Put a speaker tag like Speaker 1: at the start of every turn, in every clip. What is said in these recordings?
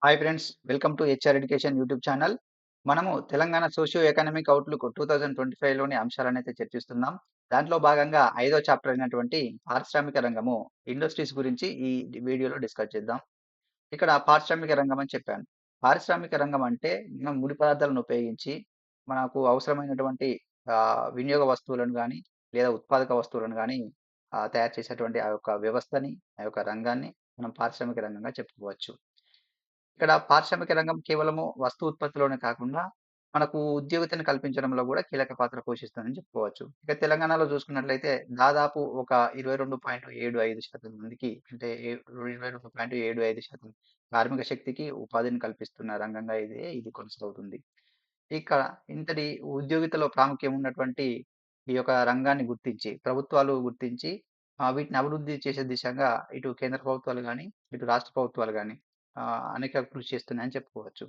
Speaker 1: Hi friends, welcome to HR education YouTube channel. మనము Telangana socio economic outlook 2025లోని అంశాలనైతే చర్చిస్తున్నాం. దాంట్లో భాగంగా ఐదో చాప్టర్ అయినటువంటి పారిశ్రామిక రంగము, ఇండస్ట్రీస్ గురించి ఈ వీడియోలో డిస్కస్ చేద్దాం. ఇక్కడ పారిశ్రామిక రంగం అని చెప్పాను. పారిశ్రామిక రంగం అంటే మనం ముడి పదార్థాలను ఉపయోగించి మనకు అవసరమైనటువంటి వినియోగ వస్తువులను గానీ, లేదా ఉత్పాదక వస్తువులను గానీ తయారు చేసేటువంటి ఆ యొక్క వ్యవస్థని, ఆ యొక్క రంగాన్ని మనం పారిశ్రామిక రంగంగా చెప్పుకోవచ్చు. ఇక్కడ పారిశ్రామిక రంగం కేవలము వస్తు ఉత్పత్తిలోనే కాకుండా, మనకు ఉద్యోగితను కల్పించడంలో గూడా కీలక పాత్ర పోషిస్తుందని చెప్పుకోవచ్చు. ఇక తెలంగాణలో చూసుకున్నట్లయితే దాదాపు ఒక 22.75% మందికి అంటే 22.75% కార్మిక శక్తికి ఉపాధిని కల్పిస్తున్న రంగంగా ఇది కొనసాగుతుంది. ఇక ఇంతటి ఉద్యోగితలో ప్రాముఖ్యం ఉన్నటువంటి ఈ యొక్క రంగాన్ని గుర్తించి, ప్రభుత్వాలు గుర్తించి వీటిని అభివృద్ధి చేసే దిశగా ఇటు కేంద్ర ప్రభుత్వాలు గాని, ఇటు రాష్ట్ర ప్రభుత్వాలు గాని అనేక కృషి చేస్తున్నాయని చెప్పుకోవచ్చు.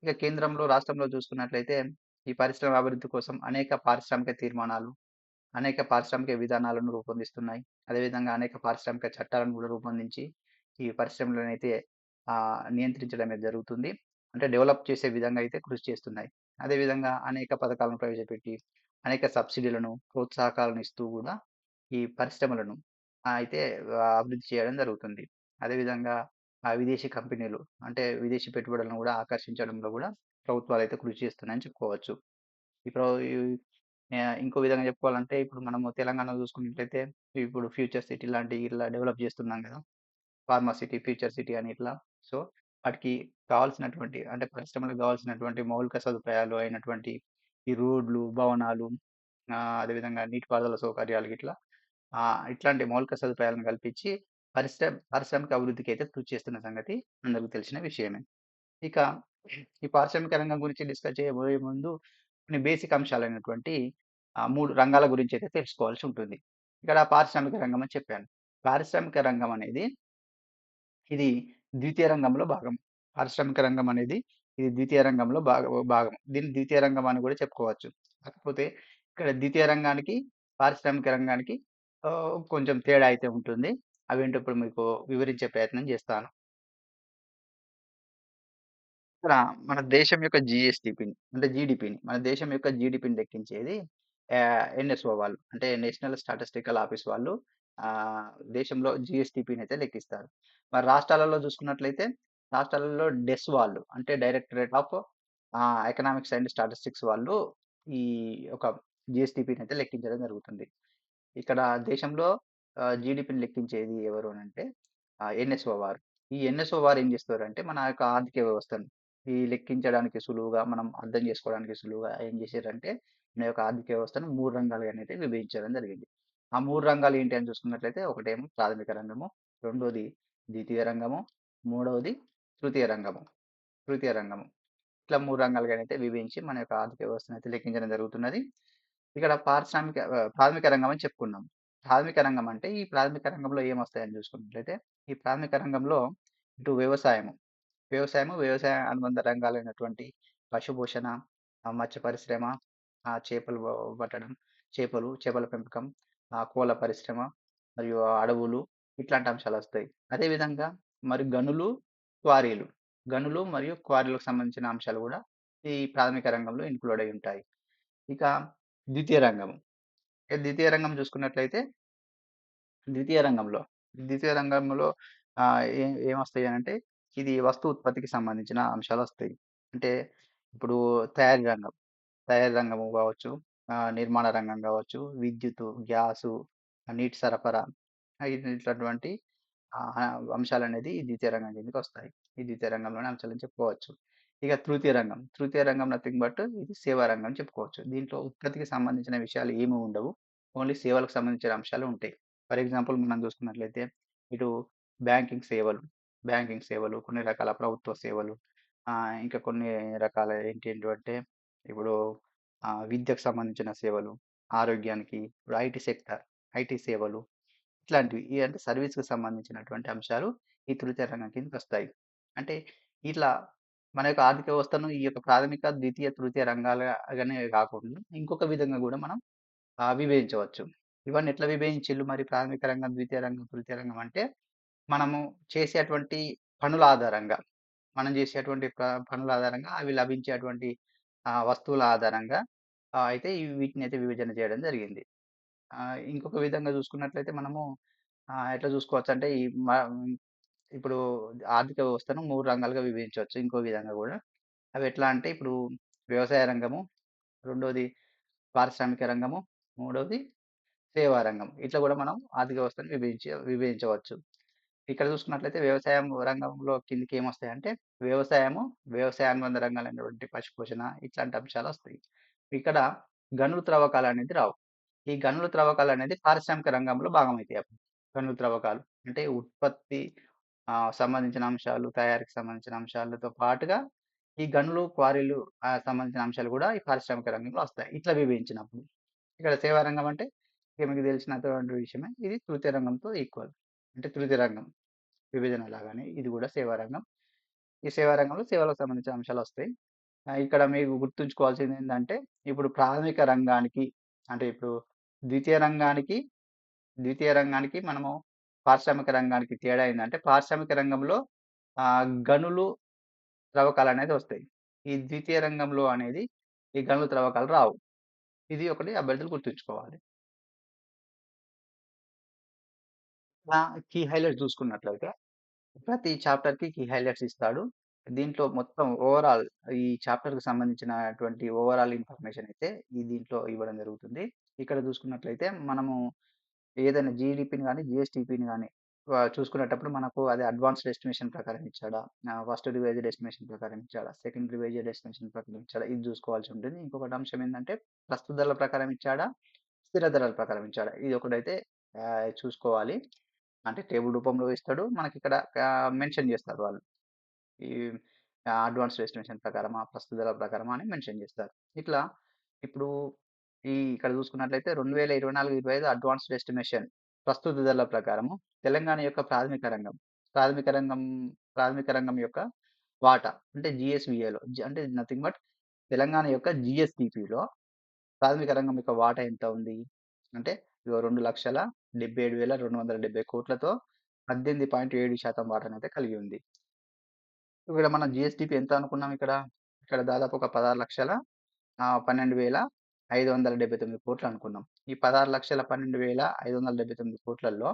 Speaker 1: ఇక కేంద్రంలో, రాష్ట్రంలో చూసుకున్నట్లయితే ఈ పరిశ్రమ అభివృద్ధి కోసం అనేక పారిశ్రామిక తీర్మానాలు, అనేక పారిశ్రామిక విధానాలను రూపొందిస్తున్నాయి. అదేవిధంగా అనేక పారిశ్రామిక చట్టాలను కూడా రూపొందించి ఈ పరిశ్రమలనైతే నియంత్రించడం అనేది జరుగుతుంది. అంటే డెవలప్ చేసే విధంగా అయితే కృషి చేస్తున్నాయి. అదేవిధంగా అనేక పథకాలను ప్రవేశపెట్టి, అనేక సబ్సిడీలను, ప్రోత్సాహకాలను ఇస్తూ గూడా ఈ పరిశ్రమలను అయితే అభివృద్ధి చేయడం జరుగుతుంది. అదేవిధంగా విదేశీ కంపెనీలు అంటే విదేశీ పెట్టుబడులను గూడా ఆకర్షించడంలో గూడా ప్రభుత్వాలైతే కృషి చేస్తున్నాయని చెప్పుకోవచ్చు. ఇప్పుడు ఈ ఇంకో విధంగా చెప్పుకోవాలంటే ఇప్పుడు మనము తెలంగాణలో చూసుకున్నట్లయితే ఇప్పుడు ఫ్యూచర్ సిటీ లాంటి ఇట్లా డెవలప్ చేస్తున్నాం గదా! ఫార్మా సిటీ, ఫ్యూచర్ సిటీ అని ఇట్లా. సో, వాటికి కావాల్సినటువంటి అంటే పరిశ్రమలకు కావాల్సినటువంటి మౌలిక సదుపాయాలు అయినటువంటి ఈ రోడ్లు, భవనాలు అదేవిధంగా నీటిపారుదల సౌకర్యాలు గిట్లా ఇట్లాంటి మౌలిక సదుపాయాలను కల్పించి పారిశ్రామిక అభివృద్ధికైతే కృషి చేస్తున్న సంగతి అందరికి తెలిసిన విషయమే. ఇక ఈ పారిశ్రామిక రంగం గురించి డిస్కస్ చేయబోయే ముందు కొన్ని బేసిక్ అంశాలైనటువంటి 3 రంగాల గురించైతే తెలుసుకోవాల్సి ఉంటుంది. ఇక్కడ పారిశ్రామిక రంగం అని చెప్పాను. పారిశ్రామిక రంగం అనేది ఇది ద్వితీయ రంగంలో భాగం. పారిశ్రామిక రంగం అనేది ఇది ద్వితీయ రంగంలో భాగం. దీన్ని ద్వితీయ రంగం అని కూడా చెప్పుకోవచ్చు. కాకపోతే ఇక్కడ ద్వితీయ రంగానికి, పారిశ్రామిక రంగానికి కొంచెం తేడా అయితే ఉంటుంది. అవేంటో ఇప్పుడు మీకు వివరించే ప్రయత్నం చేస్తాను. ఇక్కడ మన దేశం యొక్క జీఎస్‌డిపిని అంటే జీడీపీని మన దేశం యొక్క జీడీపీని లెక్కించేది ఎన్ఎస్ఓ వాళ్ళు. అంటే నేషనల్ స్టాటిస్టికల్ ఆఫీస్ వాళ్ళు ఆహ్, దేశంలో జీఎస్‌డిపిని అయితే లెక్కిస్తారు. మరి రాష్ట్రాలలో చూసుకున్నట్లయితే రాష్ట్రాలలో డెస్ వాళ్ళు అంటే directorate of economics and statistics వాళ్ళు ఈ యొక్క జీఎస్‌డిపిని అయితే లెక్కించడం జరుగుతుంది. ఇక్కడ దేశంలో జీడీపీని లెక్కించేది ఎవరు అనంటే ఎన్ఎస్ఓ వారు. ఈ ఎన్ఎస్ఓ వారు ఏం చేస్తారంటే మన యొక్క ఆర్థిక వ్యవస్థను ఈ లెక్కించడానికి సులువుగా మనం అర్థం చేసుకోవడానికి సులువుగా ఏం చేశారంటే మన యొక్క ఆర్థిక వ్యవస్థను 3 రంగాలుగా అయితే విభజించడం జరిగింది. ఆ 3 రంగాలు ఏంటి అని చూసుకున్నట్లయితే ఒకటేమో ప్రాథమిక రంగము, రెండోది ద్వితీయ రంగము, మూడవది తృతీయ రంగము. తృతీయ రంగము. ఇట్లా 3 రంగాలుగానైతే విభజించి మన యొక్క ఆర్థిక వ్యవస్థనైతే లెక్కించడం జరుగుతున్నది. ఇక్కడ ప్రాథమిక రంగం అని చెప్పుకున్నాం. ప్రాథమిక రంగం అంటే ఈ ప్రాథమిక రంగంలో ఏమొస్తాయని చూసుకున్నట్లయితే, ఈ ప్రాథమిక రంగంలో ఇటు వ్యవసాయ అనుబంధ రంగాలైనటువంటి పశుపోషణ, మత్స్య పరిశ్రమ, చేపలు పట్టడం, చేపల పెంపకం, కోళ్ళ పరిశ్రమ మరియు అడవులు ఇట్లాంటి అంశాలొస్తాయి. అదేవిధంగా మరి క్వారీలు. గనులు మరియు క్వారీలకు సంబంధించిన అంశాలు గూడా ఈ ప్రాథమిక రంగంలో ఇంక్లూడ్ అయ్యి ఉంటాయి. ఇక ద్వితీయ రంగం. ద్వితీయ రంగం చూసుకున్నట్లయితే, ద్వితీయ రంగంలో, ద్వితీయ రంగంలో ఏమొస్తాయి అనంటే, ఇది వస్తు ఉత్పత్తికి సంబంధించిన అంశాలొస్తాయి. అంటే ఇప్పుడు తయారీ రంగం, తయారీ రంగము గావచ్చు, నిర్మాణ రంగం గావచ్చు, విద్యుత్తు, గ్యాసు, నీటి సరఫరా ఇట్లాంటి అంశాలనేది ఈ ద్వితీయ రంగం కిందకొస్తాయి. ఈ ద్వితీయ రంగంలోని అంశాలని చెప్పుకోవచ్చు. ఇక తృతీయ రంగం. తృతీయ రంగం నథింగ్ బట్ ఇది సేవా రంగం అని చెప్పుకోవచ్చు. దీంట్లో ఉత్పత్తికి సంబంధించిన విషయాలు ఏమి ఉండవు. ఓన్లీ సేవలకు సంబంధించిన అంశాలు ఉంటాయి. ఫర్ ఎగ్జాంపుల్ మనం చూసుకున్నట్లయితే ఇటు బ్యాంకింగ్ సేవలు, కొన్ని రకాల ప్రభుత్వ సేవలు, ఇంకా కొన్ని రకాల ఏంటంటే ఇప్పుడు విద్యకు సంబంధించిన సేవలు, ఆరోగ్యానికి, ఇప్పుడు ఐటీ సేవలు ఇట్లాంటివి. అంటే సర్వీస్‌కి సంబంధించినటువంటి అంశాలు ఈ తృతీయ రంగం కిందకొస్తాయి. అంటే ఇట్లా మన యొక్క ఆర్థిక వ్యవస్థను ఈ యొక్క ప్రాథమిక, ద్వితీయ, తృతీయ రంగాలుగానే కాకుండా ఇంకొక విధంగా గూడా మనం విభజించవచ్చు. ఇవన్నీ ఎట్లా విభజించిల్లు మరి ప్రాథమిక రంగం, ద్వితీయ రంగం, తృతీయ రంగం అంటే మనము చేసేటువంటి పనుల ఆధారంగా. మనం చేసేటువంటి పనుల ఆధారంగా అవి లభించేటువంటి వస్తువుల ఆధారంగా అయితే వీటినైతే విభజన చేయడం జరిగింది. ఇంకొక విధంగా చూసుకున్నట్లయితే మనము ఎట్లా చూసుకోవచ్చంటే ఇప్పుడు ఆర్థిక వ్యవస్థను 3 రంగాలుగా విభజించవచ్చు. ఇంకో విధంగా గూడా. అవి ఎట్లా అంటే ఇప్పుడు వ్యవసాయ రంగము, రెండోది పారిశ్రామిక రంగము, మూడోది సేవా రంగం. ఇట్లా గూడా మనం ఆర్థిక వ్యవస్థను విభజించవచ్చు. ఇక్కడ చూసుకున్నట్లయితే వ్యవసాయం రంగంలో కిందకి ఏమొస్తాయంటే వ్యవసాయము, వ్యవసాయ అనుబంధ రంగాలైనటువంటి పశుపోషణ ఇట్లాంటి అంశాలొస్తాయి. ఇక్కడ గనులు త్రవ్వకాలనేది రావు. ఈ గనుల త్రవ్వకాలనేది పారిశ్రామిక రంగంలో భాగమైతాయి అప్పుడు. గనుల త్రవ్వకాలు. అంటే ఉత్పత్తి సంబంధించిన అంశాలు, తయారీకి సంబంధించిన అంశాలతో పాటుగా ఈ గనులు, క్వారీలు సంబంధించిన అంశాలు గూడా ఈ పారిశ్రామిక రంగంలో వస్తాయి. ఇట్లా విభజించినప్పుడు. ఇక్కడ సేవా రంగం అంటే ఇక మీకు తెలిసినటువంటి విషయమే. ఇది తృతీయ రంగంతో ఈక్వల్. అంటే తృతీయ రంగం విభజన లాగానే ఇది గూడా సేవా రంగం. ఈ సేవా రంగంలో సేవలకు సంబంధించిన అంశాలొస్తాయి. ఇక్కడ మీకు గుర్తుంచుకోవాల్సిందేందంటే, ఇప్పుడు ప్రాథమిక రంగానికి అంటే ఇప్పుడు ద్వితీయ రంగానికి, ద్వితీయ రంగానికి మనము పారిశ్రామిక రంగానికి తేడా ఏందంటే, పారిశ్రామిక రంగంలో గనులు, త్రవ్వకాలనేది వస్తాయి. ఈ ద్వితీయ రంగంలో అనేది ఈ గనులు, త్రవ్వకాలు రావు. ఇది ఒకటి అభ్యర్థులు గుర్తుంచుకోవాలి. కీ హైలైట్స్ చూసుకున్నట్లయితే ప్రతి చాప్టర్‌కి కీ హైలైట్స్ ఇస్తాడు. దీంట్లో మొత్తం ఓవరాల్ ఈ చాప్టర్‌కి సంబంధించినటువంటి ఓవరాల్ ఇన్ఫర్మేషన్ అయితే దీంట్లో ఇవ్వడం జరుగుతుంది. ఇక్కడ చూసుకున్నట్లయితే మనము ఏదైనా జీడీపీని గాని, జీఎస్టీపీని గాని చూసుకునేటప్పుడు మనకు అది అడ్వాన్స్‌డ్ ఎస్టిమేషన్ ప్రకారం ఇచ్చాడా? ఫస్ట్ రివైజ్డ్ ఎస్టిమేషన్ ప్రకారం ఇచ్చాడా? సెకండ్ రివైజ్డ్ ఎస్టిమేషన్ ప్రకారం ఇచ్చాడా? ఇది చూసుకోవాల్సి ఉంటుంది. ఇంకొకటి అంశం ఏందంటే ప్రస్తుత ధరల ప్రకారం ఇచ్చాడా? స్థిర ధరల ప్రకారం ఇచ్చాడా? ఇది ఒకటైతే చూసుకోవాలి. అంటే టేబుల్ రూపంలో ఇస్తాడు. మనకిక్కడ మెన్షన్ చేస్తారు వాళ్ళు. ఈ అడ్వాన్స్‌డ్ ఎస్టిమేషన్ ప్రకారమా, ప్రస్తుత ధరల ప్రకారమా అని మెన్షన్ చేస్తారు. ఇట్లా ఇప్పుడు ఇక్కడ చూసుకున్నట్లయితే 2024, 25 అడ్వాన్స్‌డ్ ఎస్టిమేషన్ ప్రస్తుత ధరల ప్రకారము తెలంగాణ యొక్క ప్రాథమిక రంగం ప్రాథమిక రంగం యొక్క వాటా అంటే జీఎస్‌విఏలో అంటే నథింగ్ బట్ తెలంగాణ యొక్క జీఎస్‌డిపిలో ప్రాథమిక రంగం యొక్క వాటా ఎంత ఉంది? అంటే ఇగో 2,77,270 కోట్లతో 18.7% వాటానైతే కలిగి ఉంది. ఇక్కడ మనం జీఎస్‌డిపి ఎంత అనుకున్నాం ఇక్కడ? ఇక్కడ దాదాపు ఒక 16,12,579 కోట్లు అనుకున్నాం. ఈ 16,12,579 కోట్లలో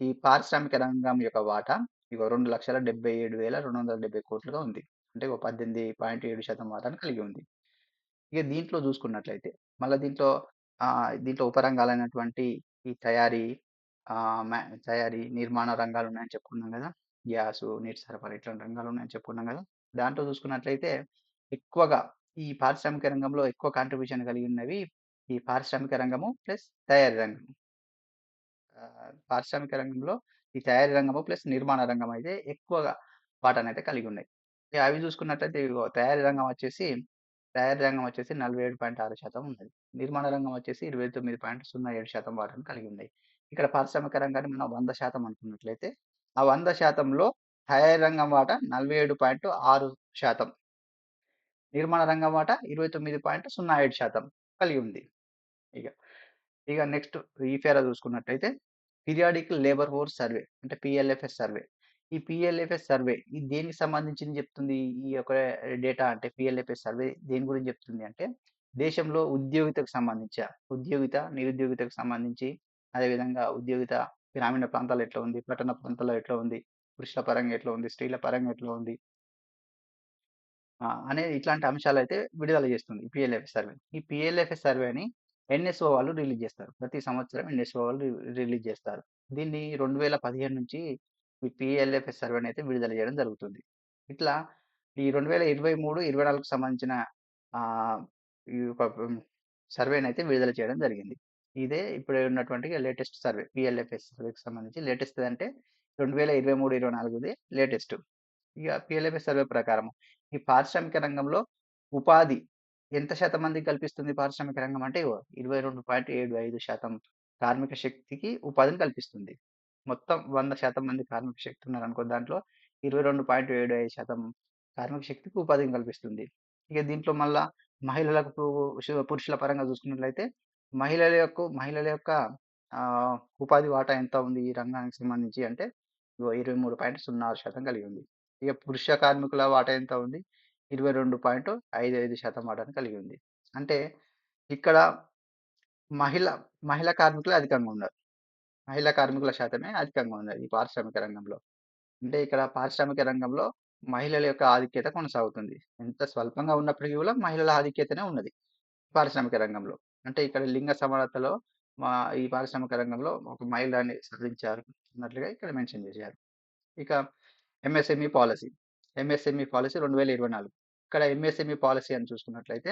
Speaker 1: ఈ పారిశ్రామిక రంగం యొక్క వాటా ఇగో 2,77,270 కోట్లుగా ఉంది. అంటే ఒక 18.7% వాటాను కలిగి ఉంది. ఇక దీంట్లో చూసుకున్నట్లయితే మళ్ళా దీంట్లో ఉపరంగాలైనటువంటి ఈ తయారీ, నిర్మాణ రంగాలున్నాయని చెప్పుకున్నాం గదా! గ్యాసు, నీటి సరఫరా ఇట్లాంటి రంగాలున్నాయని చెప్పుకున్నాం గదా! దాంట్లో చూసుకున్నట్లయితే ఎక్కువగా ఈ పారిశ్రామిక రంగంలో ఎక్కువ కాంట్రిబ్యూషన్ కలిగినవి ఈ పారిశ్రామిక రంగము ప్లస్ తయారీ రంగం. పారిశ్రామిక రంగంలో ఈ తయారీ రంగము ప్లస్ నిర్మాణ రంగం అయితే ఎక్కువగా వాటానైతే కలిగి ఉన్నాయి. ఇక అవి చూసుకున్నట్లయితే ఇగో తయారీ రంగం వచ్చేసి 47.6% ఉన్నది. నిర్మాణ రంగం వచ్చేసి 29.07% వాటాను కలిగి ఉన్నాయి. ఇక్కడ పారిశ్రామిక రంగాన్ని మనం 100% అనుకున్నట్లయితే ఆ 100%లో తయారీ రంగం వాటా 47.6%, నిర్మాణ రంగం వాటా 29.07% కలిగి ఉంది. ఇక. ఇక నెక్స్ట్ ఈ పేరా చూసుకున్నట్టయితే పీరియాడిక్ లేబర్ ఫోర్స్ సర్వే అంటే పీఎల్ఎఫ్ఎస్ సర్వే. ఈ పీఎల్ఎఫ్ఎస్ సర్వే ఇది దేనికి సంబంధించింది చెప్తుంది? ఈ యొక్క డేటా అంటే పీఎల్ఎఫ్ఎస్ సర్వే దేని గురించి చెప్తుంది అంటే దేశంలో నిరుద్యోగితకు సంబంధించి అదేవిధంగా గ్రామీణ ప్రాంతాల్లో ఎట్లా ఉంది? పట్టణ ప్రాంతాల్లో ఎట్లా ఉంది? పురుషుల పరంగా ఎట్లా ఉంది? స్త్రీల పరంగా ఎట్లా ఉంది? అనేది ఇట్లాంటి అంశాలైతే విడుదల చేస్తుంది ఈ పీఎల్ఎఫ్ఎస్ సర్వే. ఈ పీఎల్ఎఫ్ఎస్ సర్వేని ఎన్ఎస్ఓ వాళ్ళు రిలీజ్ చేస్తారు. ప్రతి సంవత్సరం ఎన్ఎస్ఓ వాళ్ళు రిలీజ్ చేస్తారు. దీన్ని 2015 నుంచి ఈ పీఎల్ఎఫ్ఎస్ సర్వేనైతే విడుదల చేయడం జరుగుతుంది. ఇట్లా ఈ 2023, 24కి సంబంధించిన ఆహ్, ఈ యొక్క సర్వేనైతే విడుదల చేయడం జరిగింది. ఇదే ఇప్పుడు ఉన్నటువంటి లేటెస్ట్ సర్వే. పీఎల్ఎఫ్ఎస్ సర్వేకి సంబంధించి లేటెస్ట్ అంటే 2023, 24ది లేటెస్ట్. ఇక పీఎల్ఎఫ్ఎస్ సర్వే ప్రకారం ఈ పారిశ్రామిక రంగంలో ఉపాధి ఎంత శాతం మందికి కల్పిస్తుంది పారిశ్రామిక రంగం అంటే 22.75% కార్మిక శక్తికి ఉపాధిని కల్పిస్తుంది. మొత్తం 100% మంది కార్మిక శక్తి ఉన్నారనుకో దాంట్లో 22.75% కార్మిక శక్తికి ఉపాధిని కల్పిస్తుంది. ఇక దీంట్లో మళ్ళా మహిళలకు పురుషుల పరంగా చూసుకున్నట్లయితే మహిళల యొక్క ఆహ్, ఉపాధి వాటా ఎంత ఉంది ఈ రంగానికి సంబంధించి అంటే 23.06% కలిగి ఉంది. ఇక పురుష కార్మికుల వాటా ఎంత ఉంది? 22.55% వాటాను కలిగి ఉంది. అంటే ఇక్కడ మహిళ మహిళా కార్మికులే అధికంగా ఉన్నారు. మహిళా కార్మికుల శాతమే అధికంగా ఉన్నది ఈ పారిశ్రామిక రంగంలో. అంటే ఇక్కడ పారిశ్రామిక రంగంలో మహిళల యొక్క ఆధిక్యత కొనసాగుతుంది. ఎంత స్వల్పంగా ఉన్నప్పటికీ కూడా మహిళల ఆధిక్యతనే ఉన్నది పారిశ్రామిక రంగంలో. అంటే ఇక్కడ లింగ సమానతలో మా ఈ పారిశ్రామిక రంగంలో ఒక మహిళని సాధించారు అన్నట్లుగా ఇక్కడ మెన్షన్ చేశారు. ఇక ఎంఎస్ఎంఈ పాలసీ. MSME policy 2024. ఇక్కడ ఎంఎస్ఎంఈ పాలసీ అని చూసుకున్నట్లయితే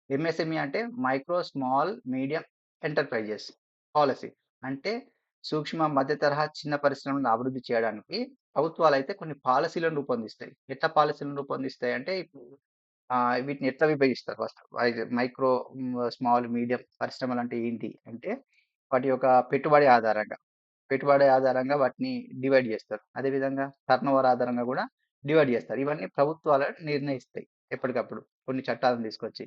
Speaker 1: ఎంఎస్ఎంఈ అంటే micro, small, medium enterprises policy. అంటే సూక్ష్మ, మధ్య తరహా, చిన్న పరిశ్రమలను అభివృద్ధి చేయడానికి ప్రభుత్వాలైతే కొన్ని పాలసీలను రూపొందిస్తాయి. ఎట్లా పాలసీలను రూపొందిస్తాయి అంటే ఇప్పుడు వీటిని ఎట్లా విభజిస్తారు ఫస్ట్ మైక్రో, స్మాల్, మీడియం పరిశ్రమలంటే ఏంటి అంటే వాటి యొక్క పెట్టుబడి ఆధారంగా వాటిని డివైడ్ చేస్తారు. అదేవిధంగా టర్నోవర్ ఆధారంగా కూడా డివైడ్ చేస్తారు. ఇవన్నీ ప్రభుత్వాలు నిర్ణయిస్తాయి ఎప్పటికప్పుడు. కొన్ని చట్టాలను తీసుకొచ్చి,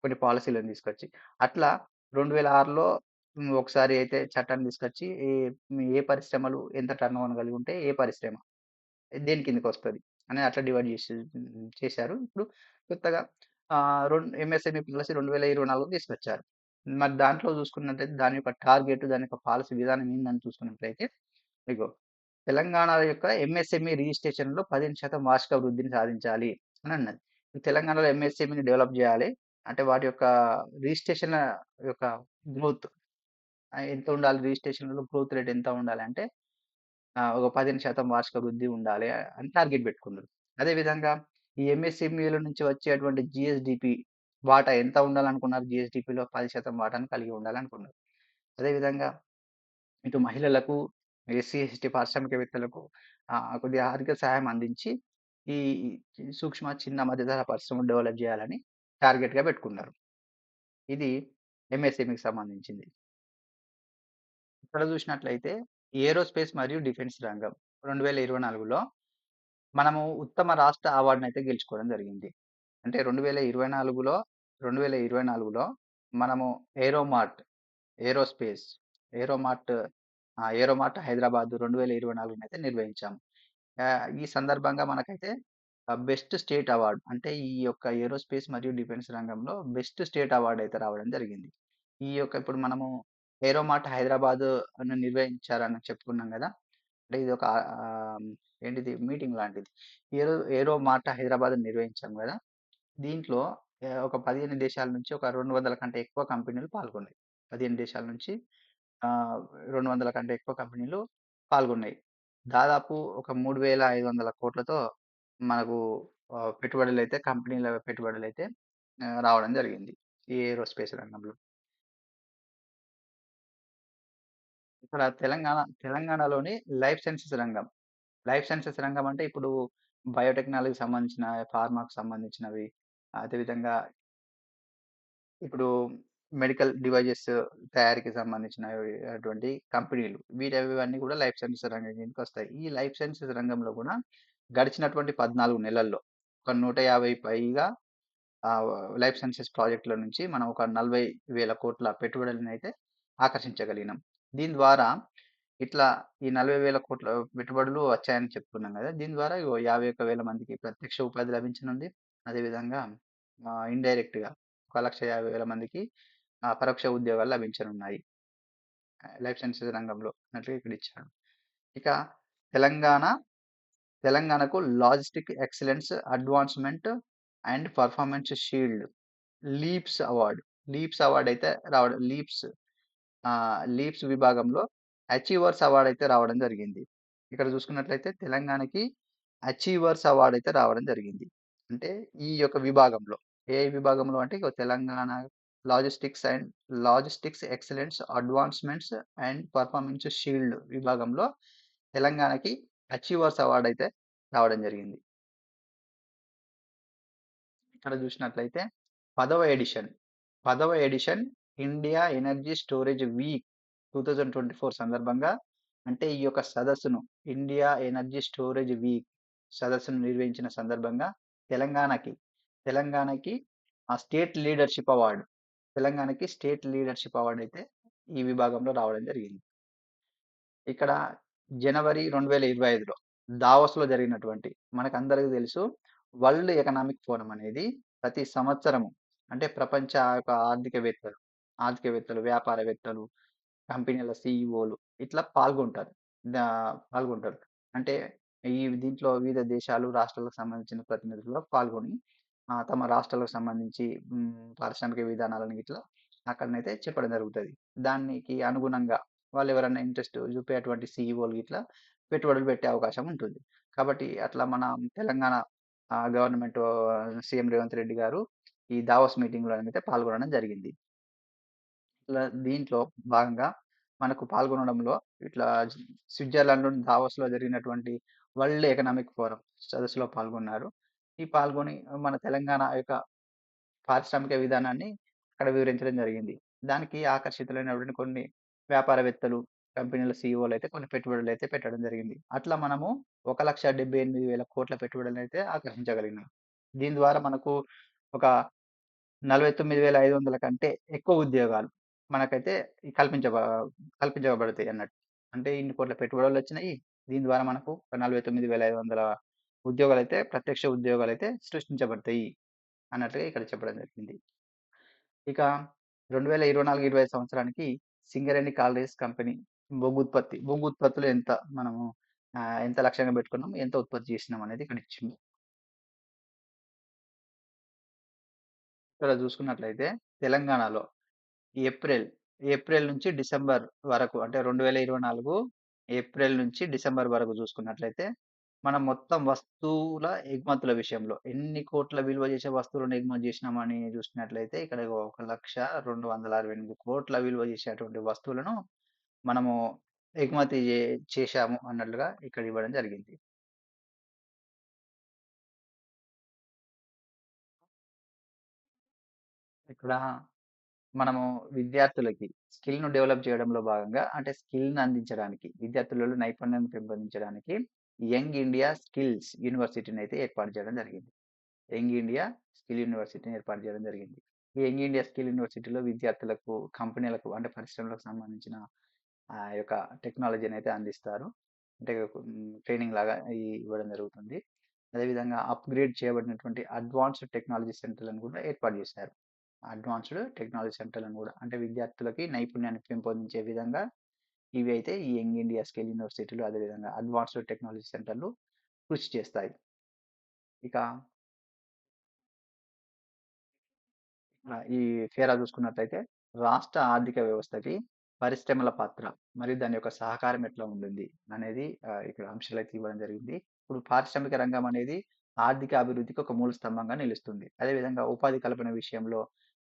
Speaker 1: కొన్ని పాలసీలను తీసుకొచ్చి. అట్లా 2006లో ఒకసారి అయితే చట్టాన్ని తీసుకొచ్చి ఏ పరిశ్రమలు ఎంత టర్నోవర్ కలిగి ఉంటే ఏ పరిశ్రమ దేని కిందకొస్తది అని అట్లా డివైడ్ చేశారు. ఇప్పుడు కొత్తగా ఎంఎస్ఎంఈ పాలసీ 2024లో తీసుకొచ్చారు. మరి దాంట్లో చూసుకున్నట్టయితే దాని యొక్క టార్గెట్, దాని యొక్క పాలసీ విధానం ఏందని చూసుకున్నట్లయితే ఇగో తెలంగాణ యొక్క ఎంఎస్ఎంఈ రిజిస్ట్రేషన్‌లో 15% వార్షిక వృద్ధిని సాధించాలి అని అన్నది. తెలంగాణలో ఎంఎస్ఎంఈని డెవలప్ జేయాలి. అంటే వాటి యొక్క రిజిస్ట్రేషన్‌ల యొక్క గ్రోత్ ఎంత ఉండాలి? రిజిస్ట్రేషన్‌లో గ్రోత్ రేట్ ఎంత ఉండాలంటే ఒక 15% వార్షిక వృద్ధి ఉండాలి అని టార్గెట్ పెట్టుకున్నారు. అదేవిధంగా ఈ ఎంఎస్ఎంఈల నుంచి వచ్చేటువంటి జీఎస్‌డిపి వాటా ఎంత ఉండాలనుకున్నారు? జీఎస్‌డిపిలో 10% వాటాను కలిగి ఉండాలనుకున్నారు. అదేవిధంగా ఇటు మహిళలకు, ఎస్సీ, ఎస్టీ పారిశ్రామికవేత్తలకు కొద్దిగా ఆర్థిక సహాయం అందించి ఈ సూక్ష్మ, చిన్న, మధ్య తరహా పరిశ్రమలు డెవలప్ జేయాలని టార్గెట్‌గా పెట్టుకున్నారు. ఇది ఎంఎస్ఎంఈకి సంబంధించింది. ఇక్కడ చూసినట్లయితే ఏరోస్పేస్ మరియు డిఫెన్స్ రంగం 2024లో మనము ఉత్తమ రాష్ట్ర అవార్డునైతే గెలుచుకోవడం జరిగింది. అంటే 2024లో మనము ఏరోమార్ట్, ఏరోస్పేస్, ఏరోమార్ట్ ఏరోమార్ట్ హైదరాబాద్ 2024నైతే నిర్వహించాము. ఈ సందర్భంగా మనకైతే బెస్ట్ స్టేట్ అవార్డ్ అంటే ఈ యొక్క ఏరోస్పేస్ మరియు డిఫెన్స్ రంగంలో బెస్ట్ స్టేట్ అవార్డ్ అయితే రావడం జరిగింది. ఈ యొక్క ఇప్పుడు మనము ఏరోమార్ట్ హైదరాబాద్ అని నిర్వహించారని చెప్పుకున్నాం గదా! అంటే ఇది ఒక ఏంటిది మీటింగ్ లాంటిది. ఏరోమార్ట్ హైదరాబాద్ నిర్వహించాం గదా! దీంట్లో ఒక 15 దేశాల నుంచి ఒక 200 కంటే ఎక్కువ కంపెనీలు పాల్గొన్నాయి. 15 దేశాల నుంచి 200 కంటే ఎక్కువ కంపెనీలు పాల్గొన్నాయి. దాదాపు ఒక 3,500,00,00,000తో మనకు కంపెనీల పెట్టుబడులైతే రావడం జరిగింది. ఈ ఏరోస్పేస్ రంగంలో. ఇక్కడ తెలంగాణలోని లైఫ్ సైన్సెస్ రంగం. లైఫ్ సైన్సెస్ రంగం అంటే ఇప్పుడు బయోటెక్నాలజీకి సంబంధించిన, ఫార్మాకు సంబంధించినవి, అదేవిధంగా ఇప్పుడు మెడికల్ డివైజెస్ తయారీకి సంబంధించినవి అటువంటి కంపెనీలు. ఇవన్నీ కూడా లైఫ్ సైన్సెస్ రంగం కిందకొస్తాయి. ఈ లైఫ్ సైన్సెస్ రంగంలో కూడా గడిచినటువంటి 14 నెలల్లో ఒక 150 పైగా లైఫ్ సైన్సెస్ ప్రాజెక్టుల నుంచి మనం ఒక 40,000,00,00,000 పెట్టుబడులనైతే ఆకర్షించగలిగినాం. దీని ద్వారా ఇట్లా ఈ 40,000,00,00,000 పెట్టుబడులు వచ్చాయని చెప్పుకున్నాం గదా! దీని ద్వారా 51,000 మందికి ప్రత్యక్ష ఉపాధి లభించనుంది. అదేవిధంగా ఇండైరెక్ట్‌గా 1,50,000 మందికి పరోక్ష ఉద్యోగాలు లభించనున్నాయి. లైఫ్ సైన్సెస్ రంగంలో అన్నట్లుగా ఇక్కడ ఇచ్చాడు. ఇక తెలంగాణ తెలంగాణకు logistic excellence advancement and performance shield LEAPS award అయితే రావడం లీప్స్ విభాగంలో అచీవర్స్ అవార్డ్ అయితే రావడం జరిగింది. ఇక్కడ చూసుకున్నట్లయితే తెలంగాణకి అచీవర్స్ అవార్డ్ అయితే రావడం జరిగింది. అంటే ఈ యొక్క విభాగంలో ఏ విభాగంలో అంటే ఇగో Telangana logistics excellence advancements and performance shield విభాగంలో తెలంగాణకి అచీవర్స్ అవార్డ్ అయితే రావడం జరిగింది. ఇక్కడ చూసినట్లయితే 10వ edition India energy storage week 2024 సందర్భంగా అంటే ఈ యొక్క సదస్సును ఇండియా ఎనర్జీ స్టోరేజ్ వీక్ సదస్సును నిర్వహించిన సందర్భంగా తెలంగాణకి తెలంగాణకి స్టేట్ లీడర్‌షిప్ అవార్డ్ తెలంగాణకి స్టేట్ లీడర్‌షిప్ అవార్డ్ అయితే ఈ విభాగంలో రావడం జరిగింది. ఇక్కడ జనవరి 2025లో దావోస్‌లో జరిగినటువంటి మనకందరికి తెలుసు వరల్డ్ ఎకనామిక్ ఫోరం అనేది ప్రతి సంవత్సరము అంటే ప్రపంచ యొక్క ఆర్థికవేత్తలు, వ్యాపారవేత్తలు, కంపెనీల సీఈఓలు ఇట్లా పాల్గొంటారు. దా పాల్గొంటారు. అంటే దీంట్లో వివిధ దేశాలు, రాష్ట్రాలకు సంబంధించిన ప్రతినిధులు పాల్గొని తమ రాష్ట్రాలకు సంబంధించి పారిశ్రామిక విధానాలను గిట్లా అక్కడనైతే చెప్పడం జరుగుతది. దానికి అనుగుణంగా వాళ్ళెవరన్నా ఇంట్రెస్ట్ చూపేటువంటి సీఈఓలు గిట్లా పెట్టుబడులు పెట్టే అవకాశం ఉంటుంది. కాబట్టి అట్లా మన తెలంగాణ గవర్నమెంట్ సీఎం రేవంత్ రెడ్డి గారు ఈ దావోస్ మీటింగ్‌లోనైతే పాల్గొనడం జరిగింది. దీంట్లో భాగంగా మనకు పాల్గొనడంలో ఇట్లా స్విట్జర్లాండ్‌లోని దావోస్‌లో జరిగినటువంటి వరల్డ్ ఎకనామిక్ ఫోరం సదస్సులో పాల్గొన్నారు. పాల్గొని మన తెలంగాణ యొక్క పారిశ్రామిక విధానాన్ని అక్కడ వివరించడం జరిగింది. దానికి ఆకర్షితులైనటువంటి కొన్ని వ్యాపారవేత్తలు, కంపెనీల సీఈఓలయితే కొన్ని పెట్టుబడులైతే పెట్టడం జరిగింది. అట్లా మనము 1,78,000,00,00,000 పెట్టుబడులనైతే ఆకర్షించగలిగినాం. దీని ద్వారా మనకు ఒక 49,500 కంటే ఎక్కువ ఉద్యోగాలు మనకైతే ఈ కల్పించబడతాయన్నట్టు. అంటే ఇన్ని కోట్ల పెట్టుబడులొచ్చినాయి. దీని ద్వారా మనకు 49,500 ఉద్యోగాలైతే ప్రత్యక్ష ఉద్యోగాలైతే సృష్టించబడతాయి అన్నట్టుగా ఇక్కడ చెప్పడం జరిగింది. ఇక 2024, 25 సంవత్సరానికి సింగరేణి కాలరీస్ కంపెనీ బొగ్గు ఉత్పత్తులు మనము ఎంత లక్ష్యంగా పెట్టుకున్నాం, ఎంత ఉత్పత్తి చేసినాం అనేది ఇక్కడ ఇచ్చిండు. ఇక్కడ చూసుకున్నట్లయితే తెలంగాణలో ఏప్రిల్, ఏప్రిల్ నుంచి డిసెంబర్ వరకు అంటే 2024 ఏప్రిల్ నుంచి డిసెంబర్ వరకు చూసుకున్నట్లయితే మనం మొత్తం వస్తువుల ఎగుమతుల విషయంలో ఎన్ని కోట్ల విలువ చేసే వస్తువులను ఎగుమతి చేసినామని చూసినట్లయితే ఇక్కడ 1,268,00,00,000 విలువ చేసేటువంటి వస్తువులను మనము ఎగుమతి చేశాము అన్నట్లుగా ఇక్కడ ఇవ్వడం జరిగింది. ఇక్కడ మనము విద్యార్థులకి స్కిల్‌ను డెవలప్ చేయడంలో భాగంగా అంటే స్కిల్‌ని అందించడానికి, విద్యార్థులలో నైపుణ్యాన్ని పెంపొందించడానికి యంగ్ ఇండియా స్కిల్స్ యూనివర్సిటీని అయితే ఏర్పాటు చేయడం జరిగింది. యంగ్ ఇండియా స్కిల్ యూనివర్సిటీని ఏర్పాటు చేయడం జరిగింది. ఈ యంగ్ ఇండియా స్కిల్ యూనివర్సిటీలో విద్యార్థులకు, కంపెనీలకు అంటే పరిశ్రమలకు సంబంధించిన యొక్క టెక్నాలజీని అయితే అందిస్తారు. అంటే ట్రైనింగ్ లాగా ఇవ్వడం జరుగుతుంది. అదేవిధంగా అప్‌గ్రేడ్ చేయబడినటువంటి అడ్వాన్స్డ్ టెక్నాలజీ సెంటర్‌లను కూడా ఏర్పాటు చేశారు. అడ్వాన్స్డ్ టెక్నాలజీ సెంటర్‌లను గూడా. అంటే విద్యార్థులకి నైపుణ్యాన్ని పెంపొందించే విధంగా ఇవి అయితే ఈ యంగ్ ఇండియా స్కిల్ యూనివర్సిటీలు అదేవిధంగా అడ్వాన్స్డ్ టెక్నాలజీ సెంటర్‌లు కృషి చేస్తాయి. ఇక ఈ ఫేరా చూసుకున్నట్లయితే రాష్ట్ర ఆర్థిక వ్యవస్థకి పరిశ్రమల పాత్ర మరియు దాని యొక్క సహకారం ఎట్లా ఉంటుంది అనేది ఇక్కడ అంశాలైతే ఇవ్వడం జరిగింది. ఇప్పుడు పారిశ్రామిక రంగం అనేది ఆర్థిక అభివృద్ధికి ఒక మూల స్తంభంగా నిలుస్తుంది. అదేవిధంగా ఉపాధి కల్పన విషయంలో,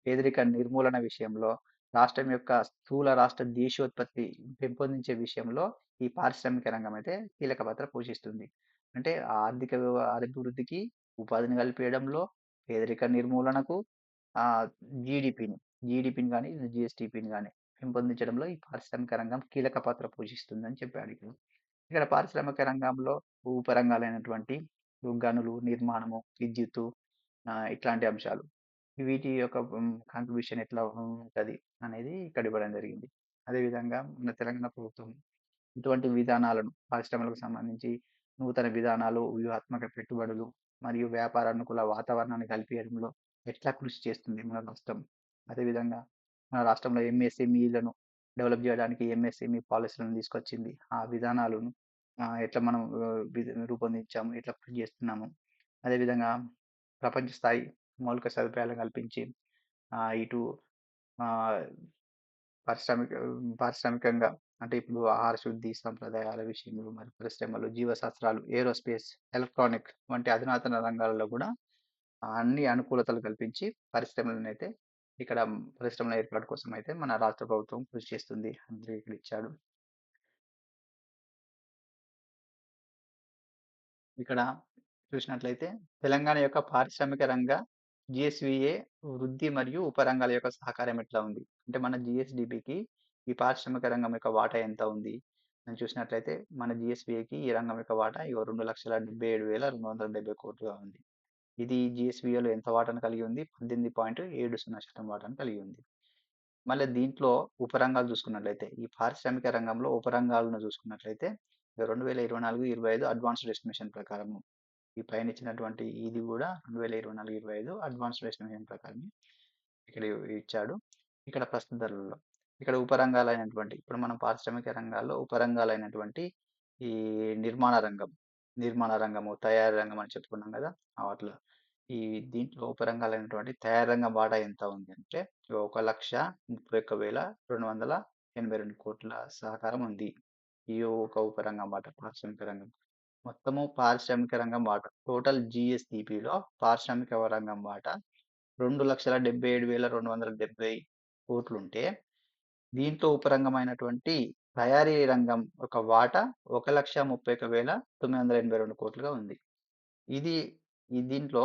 Speaker 1: పేదరిక నిర్మూలన విషయంలో, రాష్ట్రం యొక్క స్థూల రాష్ట్ర దేశీయోత్పత్తి పెంపొందించే విషయంలో ఈ పారిశ్రామిక రంగం అయితే కీలక పాత్ర పోషిస్తుంది. అంటే అభివృద్ధికి, ఉపాధిని కల్పించడంలో, పేదరిక నిర్మూలనకు ఆహ్, జీడీపీని, జీడీపీని గాని, జీఎస్‌టీపీని గాని పెంపొందించడంలో ఈ పారిశ్రామిక రంగం కీలక పాత్ర పోషిస్తుందని చెప్పాడు ఇక్కడ. ఇక్కడ పారిశ్రామిక రంగంలో ఉపరంగాలైనటువంటి గనులు, నిర్మాణము, విద్యుత్తు ఇట్లాంటి అంశాలు. వీటి యొక్క కాంట్రిబ్యూషన్ ఎట్లా ఉంటది అనేది ఇక్కడ ఇవ్వడం జరిగింది. అదేవిధంగా మన తెలంగాణ ప్రభుత్వం ఇటువంటి విధానాలను పరిశ్రమలకు సంబంధించి నూతన విధానాలు, వ్యూహాత్మక పెట్టుబడులు మరియు వ్యాపార అనుకూల వాతావరణాన్ని కల్పియడంలో ఎట్లా కృషి చేస్తుంది మన రాష్ట్రం. అదేవిధంగా మన రాష్ట్రంలో ఎంఎస్ఎంఈలను డెవలప్ చేయడానికి ఎంఎస్ఎంఈ పాలసీలను తీసుకొచ్చింది. ఆ విధానాలను ఎట్లా మనం రూపొందించాము, ఎట్లా కృషి చేస్తున్నాము. అదేవిధంగా ప్రపంచ స్థాయి మౌలిక సదుపాయాలను కల్పించి ఇటు ఆహ్, పారిశ్రామిక పారిశ్రామికంగా అంటే ఇప్పుడు ఆహార శుద్ధి సంప్రదాయాల విషయంలో మరి పరిశ్రమలు, జీవశాస్త్రాలు, ఏరోస్పేస్, ఎలక్ట్రానిక్ వంటి అధునాతన రంగాలలో కూడా అన్ని అనుకూలతలు కల్పించి పరిశ్రమలనైతే ఇక్కడ పరిశ్రమల ఏర్పాటు కోసం అయితే మన రాష్ట్ర ప్రభుత్వం కృషి చేస్తుంది అని ఇక్కడ ఇచ్చాడు. ఇక్కడ చూసినట్లయితే తెలంగాణ యొక్క పారిశ్రామిక రంగ జిఎస్విఏ వృద్ధి మరియు ఉపరంగాల యొక్క సహకారం ఎట్లా ఉంది? అంటే మన జిఎస్డిపికి ఈ పారిశ్రామిక రంగం యొక్క వాటా ఎంత ఉంది? అని చూసినట్లయితే మన జిఎస్విఏకి ఈ రంగం యొక్క వాటా 2,77,270,00,00,000 ఉంది. ఇది జిఎస్విఏలో ఎంత వాటాను కలిగి ఉంది? 18.70% వాటాను కలిగి ఉంది. మళ్ళీ దీంట్లో ఉపరంగాలు చూసుకున్నట్లయితే ఈ పారిశ్రామిక రంగంలో ఉపరంగాలను చూసుకున్నట్లయితే 2024-25 అడ్వాన్స్డ్ ఎస్టిమేషన్ ప్రకారము. ఈ పైన ఇచ్చినటువంటి ఇది కూడా 2024-25 అడ్వాన్స్డ్ ఎస్టిమేషన్ ప్రకారం ఇక్కడ ఇచ్చాడు. ఇక్కడ ప్రస్తుత ధరలలో ఇక్కడ ఉపరంగాలైనటువంటి ఇప్పుడు మనం పారిశ్రామిక రంగాల్లో ఉపరంగాలైనటువంటి ఈ నిర్మాణ రంగము, తయారీ రంగం అని చెప్పుకున్నాం కదా. వాటిలో ఈ దీంట్లో ఉపరంగాలైనటువంటి తయారీ రంగం వాటా ఎంత ఉంది అంటే 1,31,282 కోట్ల సహకారం ఉంది. ఈ ఒక ఉపరంగం వాటా పారిశ్రామిక రంగం. మొత్తము పారిశ్రామిక రంగం వాటా టోటల్ జిఎస్డిపిలో పారిశ్రామిక రంగం వాటా 2,77,270 కోట్లుంటే దీంట్లో ఉపరంగమైనటువంటి తయారీ రంగం ఒక వాటా 1,31,982 కోట్లుగా ఉంది. ఇది దీంట్లో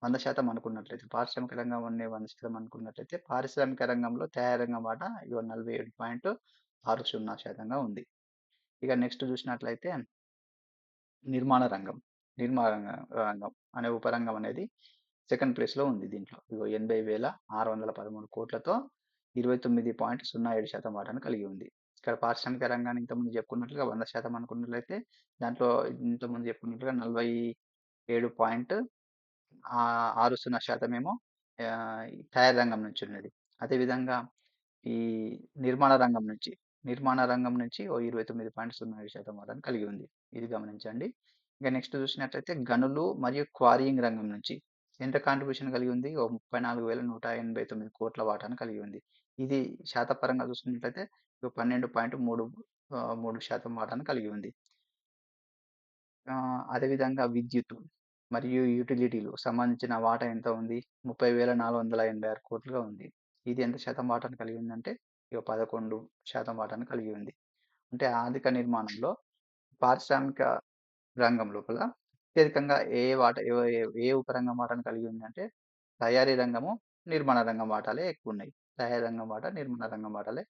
Speaker 1: 100% అనుకున్నట్లయితే పారిశ్రామిక రంగం అనే 100% అనుకున్నట్లయితే పారిశ్రామిక రంగంలో తయారీ రంగం వాటా 47.60% ఉంది. ఇక నెక్స్ట్ చూసినట్లయితే నిర్మాణ రంగం అనే ఉపరంగం అనేది సెకండ్ ప్లేస్లో ఉంది. దీంట్లో 80,613 కోట్లతో 29.07% వాటాను కలిగి ఉంది. ఇక్కడ పారిశ్రామిక రంగాన్ని ఇంతకుముందు చెప్పుకున్నట్లుగా 100% అనుకున్నట్లయితే దాంట్లో ఇంతకుముందు చెప్పుకున్నట్లుగా 47.60% ఏమో తయారీ రంగం నుంచి ఉన్నది. అదేవిధంగా ఈ నిర్మాణ రంగం నుంచి 29.07% వాటాను కలిగి ఉంది. ఇది గమనించండి. ఇక నెక్స్ట్ చూసినట్లయితే గనులు మరియు క్వారీయింగ్ రంగం నుంచి ఎంత కాంట్రిబ్యూషన్ కలిగి ఉంది? 34,189 కోట్ల వాటాను కలిగి ఉంది. ఇది శాతపరంగా చూసుకున్నట్లయితే 12.33% వాటాను కలిగి ఉంది. అదేవిధంగా విద్యుత్ మరియు యూటిలిటీలు సంబంధించిన వాటా ఎంత ఉంది? 30,486 కోట్లుగా ఉంది. ఇది ఎంత శాతం వాటాను కలిగి ఉందంటే 11% వాటాను కలిగి ఉంది. అంటే ఆర్థిక నిర్మాణంలో పారిశ్రామిక రంగం లోపల అత్యధికంగా ఏ ఉపరంగం వాటాను కలిగి ఉందంటే తయారీ రంగము, నిర్మాణ రంగం వాటాలే ఎక్కువ ఉన్నాయి. తయారీ రంగం వాటా, నిర్మాణ రంగం వాటాలే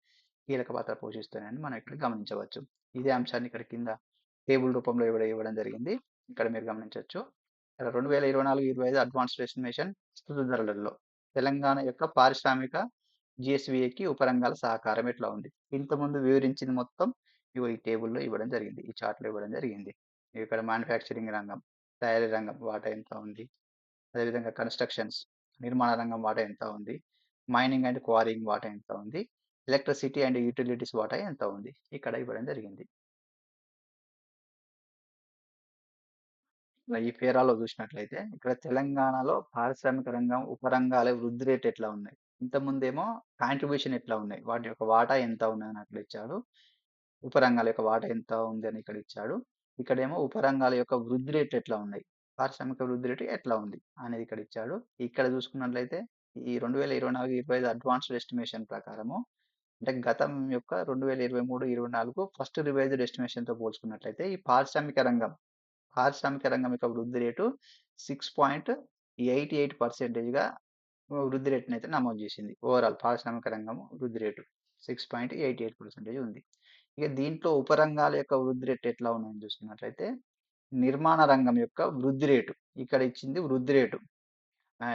Speaker 1: కీలక పాత్ర పోషిస్తున్నాయని మనం ఇక్కడ గమనించవచ్చు. ఇదే అంశాన్ని ఇక్కడ కింద టేబుల్ రూపంలో ఇవ్వడం జరిగింది. ఇక్కడ మీరు గమనించవచ్చు. 2024-25 అడ్వాన్స్డ్ ఎస్టిమేషన్ ప్రస్తుత ధరలలో తెలంగాణ యొక్క పారిశ్రామిక జిఎస్విఏకి ఉపరంగాల సహకారం ఎట్లా ఉంది? ఇంతకుముందు వివరించింది మొత్తం ఈ టేబుల్లో ఇవ్వడం జరిగింది, ఈ చార్ట్లో ఇవ్వడం జరిగింది. ఇక్కడ మ్యానుఫ్యాక్చరింగ్ రంగం, తయారీ రంగం వాటా ఎంత ఉంది, అదేవిధంగా కన్స్ట్రక్షన్స్ నిర్మాణ రంగం వాటా ఎంత ఉంది, మైనింగ్ అండ్ క్వారీయింగ్ వాటా ఎంత ఉంది, ఎలక్ట్రిసిటీ అండ్ యూటిలిటీస్ వాటా ఎంత ఉంది, ఇక్కడ ఇవ్వడం జరిగింది. ఈ పేరాలో చూసినట్లయితే ఇక్కడ తెలంగాణలో పారిశ్రామిక రంగం ఉపరంగాల వృద్ధి రేట్ ఎట్లా ఉన్నాయి, ఇంతకుముందేమో కాంట్రిబ్యూషన్ ఎట్లా ఉన్నాయి, వాటి యొక్క వాటా ఎంత ఉన్నదని అక్కడ ఇచ్చాడు. ఉపరంగాల యొక్క వాటా ఎంత ఉంది అని ఇక్కడ ఇచ్చాడు. ఇక్కడేమో ఉపరంగాల యొక్క వృద్ధి రేట్ ఎట్లా ఉన్నాయి, పారిశ్రామిక వృద్ధి రేటు ఎట్లా ఉంది అనేది ఇక్కడ ఇచ్చాడు. ఇక్కడ చూసుకున్నట్లయితే ఈ 2024-25 అడ్వాన్స్డ్ ఎస్టిమేషన్ ప్రకారము అంటే గతం యొక్క 2023-24 ఫస్ట్ రివైజ్డ్ ఎస్టిమేషన్తో పోల్చుకున్నట్లయితే ఈ పారిశ్రామిక రంగం యొక్క వృద్ధి రేటు 6.88%గా వృద్ధి రేటును అయితే నమోదు చేసింది. ఓవరాల్ పారిశ్రామిక రంగం వృద్ధి రేటు 6.88% ఉంది. ఇక దీంట్లో ఉపరంగాల యొక్క వృద్ధి రేటు ఎట్లా ఉన్నాయని చూసుకున్నట్లయితే నిర్మాణ రంగం యొక్క వృద్ధి రేటు ఇక్కడ ఇచ్చింది. వృద్ధి రేటు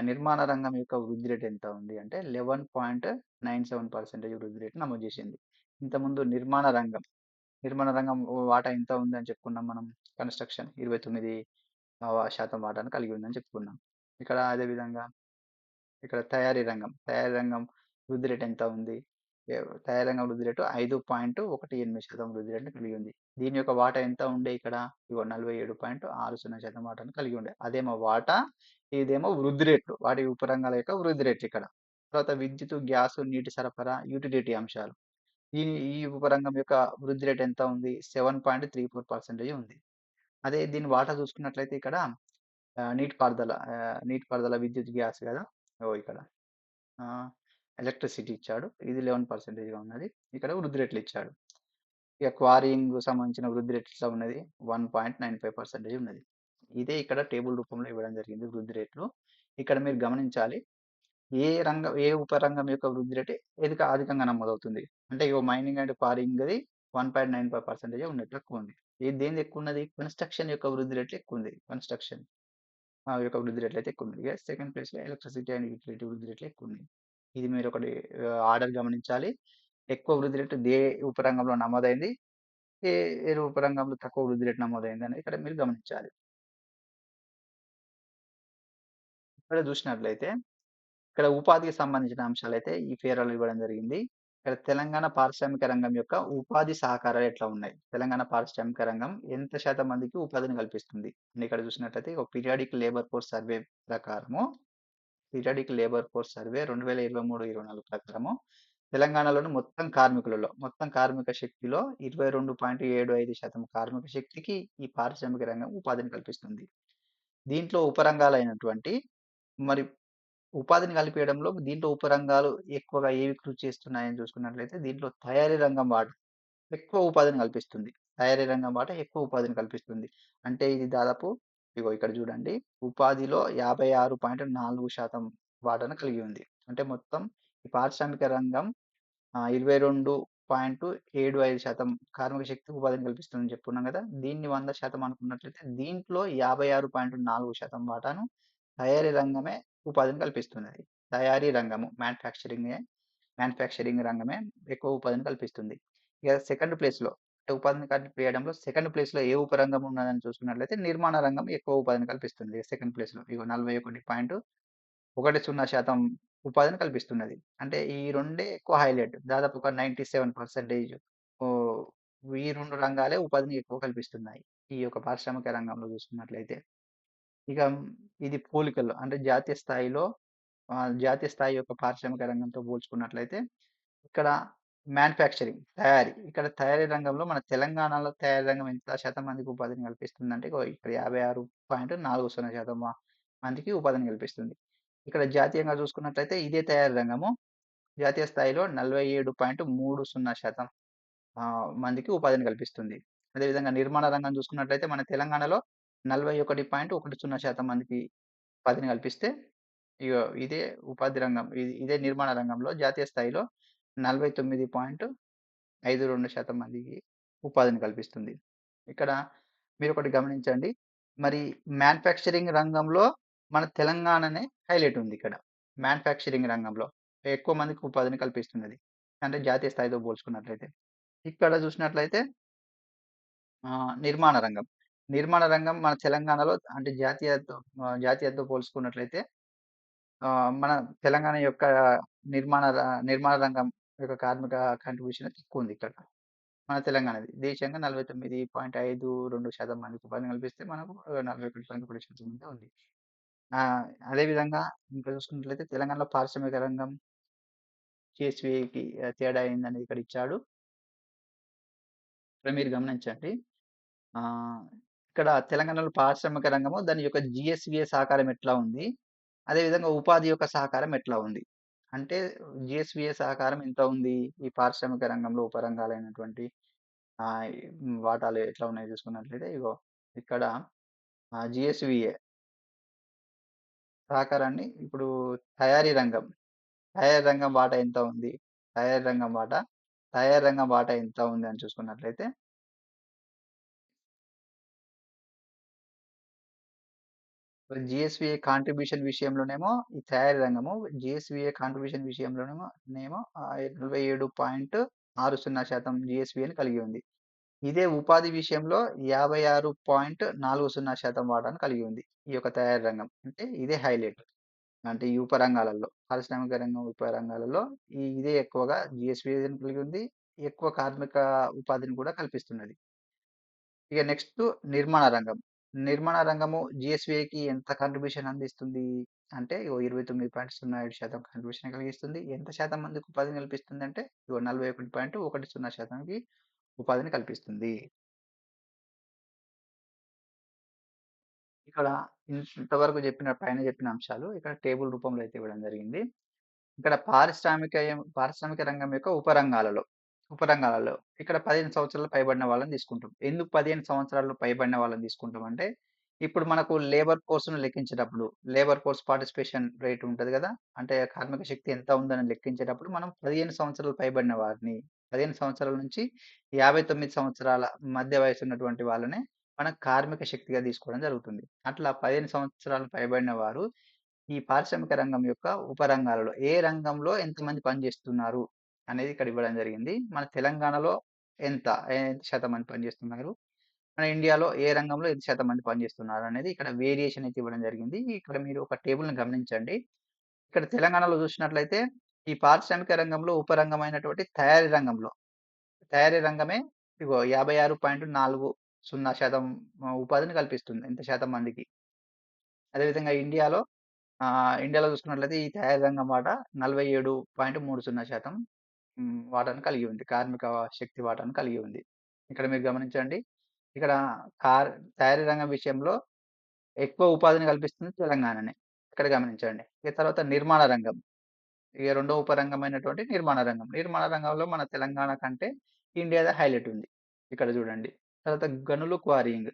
Speaker 1: నిర్మాణ రంగం యొక్క వృద్ధి రేటు ఎంత ఉంది అంటే 11.97% వృద్ధి రేటు నమోదు చేసింది. ఇంతకుముందు నిర్మాణ రంగం వాటా ఎంత ఉంది అని చెప్పుకున్నాం మనం. కన్స్ట్రక్షన్ 29% వాటాను కలిగి ఉందని చెప్పుకున్నాం. ఇక్కడ అదేవిధంగా ఇక్కడ తయారీ రంగం వృద్ధి రేటు ఎంత ఉంది? తయారీ రంగం వృద్ధి రేటు 5.18% వృద్ధి రేటును కలిగి ఉంది. దీని యొక్క వాటా ఎంత ఉండే ఇక్కడ 47.60% వాటాను కలిగి ఉండే. అదేమో వాటా, ఇదేమో వృద్ధి రేట్లు, వాటి ఉపరంగాల యొక్క వృద్ధి రేట్లు ఇక్కడ. తర్వాత విద్యుత్, గ్యాస్, నీటి సరఫరా, యూటిలిటీ అంశాలు. ఈ ఉపరంగం యొక్క వృద్ధి రేటు ఎంత ఉంది? 7.34% ఉంది. అదే దీని వాటా చూసుకున్నట్లయితే ఇక్కడ నీటిపారుదల విద్యుత్, గ్యాస్ కదా. ఇక్కడ ఎలక్ట్రిసిటీ ఇచ్చాడు, ఇది 11%గా ఉన్నది. ఇక్కడ వృద్ధి రేట్లు ఇచ్చాడు. ఇక క్వారీయింగ్ సంబంధించిన వృద్ధి రేట్లు ఉన్నది 1.95% ఉన్నది. ఇదే ఇక్కడ టేబుల్ రూపంలో ఇవ్వడం జరిగింది వృద్ధి రేట్లు. ఇక్కడ మీరు గమనించాలి ఏ ఉపరంగం యొక్క వృద్ధి రేటు అధికంగా నమోదవుతుంది అంటే మైనింగ్ అండ్ క్వారీయింగ్ అది 1.95% ఉన్నట్టు ఎక్కువ ఉంది. దేని ఎక్కువ ఉన్నది? కన్స్ట్రక్షన్ యొక్క వృద్ధి రేట్లు ఎక్కువ ఉంది. కన్స్ట్రక్షన్ యొక్క వృద్ధి రేట్లు అయితే ఎక్కువ ఉంది. సెకండ్ ప్లేస్లో ఎలక్ట్రిసిటీ అండ్ యూటిలిటీ వృద్ధి రేట్లు ఎక్కువ ఉన్నాయి. ఇది మీరు ఒకటి ఆర్డర్ గమనించాలి. ఎక్కువ వృద్ధి రేటు ఉపరంగంలో నమోదైంది, ఏ ఏ ఉపరంగంలో తక్కువ వృద్ధి రేటు నమోదైందనేది ఇక్కడ మీరు గమనించాలి. ఇక్కడ చూసినట్లయితే ఇక్కడ ఉపాధికి సంబంధించిన అంశాలైతే ఈ ఫేరాలో ఇవ్వడం జరిగింది. ఇక్కడ తెలంగాణ పారిశ్రామిక రంగం యొక్క ఉపాధి సహకారాలు ఎట్లా ఉన్నాయి? తెలంగాణ పారిశ్రామిక రంగం ఎంత శాతం మందికి ఉపాధిని కల్పిస్తుంది? అని ఇక్కడ చూసినట్లయితే ఒక పీరియాడిక్ లేబర్ ఫోర్స్ సర్వే ప్రకారము పీరియాడిక్ లేబర్ ఫోర్స్ సర్వే 2023, 24 ప్రకారము తెలంగాణలోని మొత్తం కార్మిక శక్తిలో 22.75% కార్మిక శక్తికి ఈ పారిశ్రామిక రంగం ఉపాధిని కల్పిస్తుంది. దీంట్లో ఉపరంగాలైనటువంటి మరి ఉపాధిని కల్పియడంలో దీంట్లో ఉపరంగాలు ఎక్కువగా ఏవి కృషి చేస్తున్నాయని చూసుకున్నట్లయితే దీంట్లో తయారీ రంగం ఎక్కువ ఉపాధిని కల్పిస్తుంది. తయారీ రంగం ఎక్కువ ఉపాధిని కల్పిస్తుంది. అంటే ఇది దాదాపు ఇగో ఇక్కడ చూడండి. ఉపాధిలో 56.4% వాటాను కలిగి ఉంది. అంటే మొత్తం ఈ పారిశ్రామిక రంగం 22.75% కార్మిక శక్తి ఉపాధిని కల్పిస్తుందని చెప్పుకున్నాం కదా! దీన్ని 100% అనుకున్నట్లయితే దీంట్లో 56.4% వాటాను తయారీ రంగమే ఉపాధిని కల్పిస్తున్నది. తయారీ రంగము మ్యానుఫ్యాక్చరింగ్ రంగమే ఎక్కువ ఉపాధిని కల్పిస్తుంది. ఇక సెకండ్ ప్లేస్‌లో అంటే ఉపాధిని కల్పించడంలో సెకండ్ ప్లేస్‌లో ఏ ఉపరంగం ఉన్నదని చూసుకున్నట్లయితే నిర్మాణ రంగం ఎక్కువ ఉపాధిని కల్పిస్తుంది. సెకండ్ ప్లేస్‌లో ఇగో 41.10% ఉపాధిని కల్పిస్తున్నది. అంటే ఈ రెండే ఎక్కువ హైలైట్. దాదాపు ఒక 97% ఓహ్! ఈ 2 రంగాలే ఉపాధిని ఎక్కువ కల్పిస్తున్నాయి. ఈ యొక్క పారిశ్రామిక రంగంలో చూసుకున్నట్లయితే. ఇక ఇది పోలికల్లో అంటే జాతీయ స్థాయి యొక్క పారిశ్రామిక రంగంతో పోల్చుకున్నట్లయితే ఇక్కడ ఇక్కడ తయారీ రంగంలో మన తెలంగాణలో తయారీ రంగం ఎంత శాతం మందికి ఉపాధిని కల్పిస్తుందంటే ఇగో ఇక్కడ 56.40% మందికి ఉపాధిని కల్పిస్తుంది. ఇక్కడ జాతీయంగా చూసుకున్నట్లయితే ఇదే తయారీ రంగము జాతీయ స్థాయిలో 47.30% మందికి ఉపాధిని కల్పిస్తుంది. అదేవిధంగా నిర్మాణ రంగం చూసుకున్నట్లయితే మన తెలంగాణలో 41.10% మందికి ఉపాధిని కల్పిస్తే ఇగో ఇదే నిర్మాణ రంగంలో జాతీయ స్థాయిలో 49.52% మందికి ఉపాధిని కల్పిస్తుంది. ఇక్కడ మీరొకటి గమనించండి. మరి మ్యానుఫ్యాక్చరింగ్ రంగంలో మన తెలంగాణనే హైలైట్ ఉంది ఇక్కడ. మ్యానుఫ్యాక్చరింగ్ రంగంలో ఎక్కువ మందికి ఉపాధిని కల్పిస్తున్నది. అంటే జాతీయ స్థాయితో పోల్చుకున్నట్లయితే. ఇక్కడ చూసినట్లయితే నిర్మాణ రంగం. నిర్మాణ రంగం మన తెలంగాణలో అంటే జాతీయతతో పోల్చుకున్నట్లయితే మన తెలంగాణ యొక్క నిర్మాణ రంగం యొక్క కార్మిక కాంట్రిబ్యూషన్ ఎక్కువుంది ఇక్కడ. మన తెలంగాణది. దేశంగా 49.52% మందికి ఉపాధిని కల్పిస్తే మనకు 41.1% మందే ఉంది. అదే విధంగా ఇంకా చూసుకున్నట్లయితే తెలంగాణలో పారిశ్రామిక రంగం సిఎస్‌వికి తేడా ఏందనేది ఇక్కడ ఇచ్చాడు. ఇక్కడ మీరు గమనించండి. ఆహ్, ఇక్కడ తెలంగాణలో పారిశ్రామిక రంగము దాని యొక్క జీఎస్‌విఏ సహకారం ఎట్లా ఉంది? అదేవిధంగా ఉపాధి యొక్క సహకారం ఎట్లా ఉంది? అంటే జీఎస్‌విఏ సహకారం ఎంత ఉంది? ఈ పారిశ్రామిక రంగంలో ఉపరంగాలైనటువంటి వాటాలు ఎట్లా ఉన్నాయో చూసుకున్నట్లయితే ఇగో ఇక్కడ జీఎస్‌విఏ సహకారాన్ని ఇప్పుడు తయారీ రంగం, తయారీ రంగం వాటా ఎంత ఉంది? తయారీ రంగం వాటా ఎంత ఉంది అని చూసుకున్నట్లయితే జీఎస్‌విఏ కాంట్రిబ్యూషన్ విషయంలోనేమో ఈ తయారీ రంగము జీఎస్‌విఏ కాంట్రిబ్యూషన్ విషయంలోనేమో 47.60% జీఎస్‌విఏని కలిగి ఉంది. ఇదే ఉపాధి విషయంలో 56.40% వాటాను కలిగి ఉంది. ఈ యొక్క తయారీ రంగం. అంటే ఇదే హైలైట్. అంటే ఈ ఉపరంగాలలో పారిశ్రామిక రంగం ఉపరంగాలలో ఇదే ఎక్కువగా జీఎస్‌విఏని కలిగి ఉంది. ఎక్కువ కార్మిక ఉపాధిని కూడా కల్పిస్తున్నది. ఇక నెక్స్ట్ నిర్మాణ రంగం. నిర్మాణ రంగము జీఎస్‌విఏకి ఎంత కాంట్రిబ్యూషన్ అందిస్తుంది అంటే 29.07% కాంట్రిబ్యూషన్ కలిగిస్తుంది. ఎంత శాతం మందికి ఉపాధిని కల్పిస్తుందంటే 41.10%కి ఉపాధిని కల్పిస్తుంది. ఇక్కడ ఇంతవరకు పైన చెప్పిన అంశాలు ఇక్కడ టేబుల్ రూపంలో అయితే ఇవ్వడం జరిగింది. ఇక్కడ పారిశ్రామిక రంగం యొక్క ఉపరంగాలలో ఇక్కడ 15 సంవత్సరాలు పైబడిన వాళ్ళని తీసుకుంటాం. ఎందుకు 15 సంవత్సరాలు పైబడిన వాళ్ళని తీసుకుంటాం అంటే, ఇప్పుడు మనకు లేబర్ ఫోర్స్ పార్టిసిపేషన్ రేట్ ఉంటది గదా! అంటే కార్మిక శక్తి ఎంత ఉందని లెక్కించేటప్పుడు మనం 15 సంవత్సరాలు పైబడిన వారిని 15 సంవత్సరాల నుంచి 59 సంవత్సరాల మధ్య వయసు ఉన్నటువంటి వాళ్ళని మనం కార్మిక శక్తిగా తీసుకోవడం జరుగుతుంది. అట్లా 15 సంవత్సరాలు పైబడిన వారు ఈ పారిశ్రామిక రంగం యొక్క ఉపరంగాలలో ఏ రంగంలో ఎంతమంది పనిచేస్తున్నారు అనేది ఇక్కడ ఇవ్వడం జరిగింది. మన తెలంగాణలో ఎంత? ఎంత శాతం మంది పనిచేస్తున్నారు? మన ఇండియాలో ఏ రంగంలో ఎంత శాతం మంది పనిచేస్తున్నారు అనేది ఇక్కడ వేరియేషన్ అయితే ఇవ్వడం జరిగింది. ఇక్కడ మీరు ఒక టేబుల్‌ని గమనించండి. ఇక్కడ తెలంగాణలో చూసినట్లయితే ఈ పారిశ్రామిక రంగంలో ఉపరంగమైనటువంటి తయారీ రంగమే ఇగో 56.40% ఉపాధిని కల్పిస్తుంది. ఎంత శాతం మందికి. అదేవిధంగా ఇండియాలో చూసుకున్నట్లయితే ఈ తయారీ రంగం వాటా 47.30% వాటాను కలిగి ఉంది. కార్మిక శక్తి వాటాను కలిగి ఉంది. ఇక్కడ మీరు గమనించండి. ఇక్కడ కార్ తయారీ రంగం విషయంలో ఎక్కువ ఉపాధిని కల్పిస్తుంది తెలంగాణనే. ఇక్కడ గమనించండి. ఇక తర్వాత నిర్మాణ రంగం. ఇక రెండో ఉపరంగమైనటువంటి నిర్మాణ రంగం. నిర్మాణ రంగంలో మన తెలంగాణ కంటే ఇండియాదే హైలైట్ ఉంది. ఇక్కడ చూడండి. తర్వాత గనులు క్వారీయింగ్.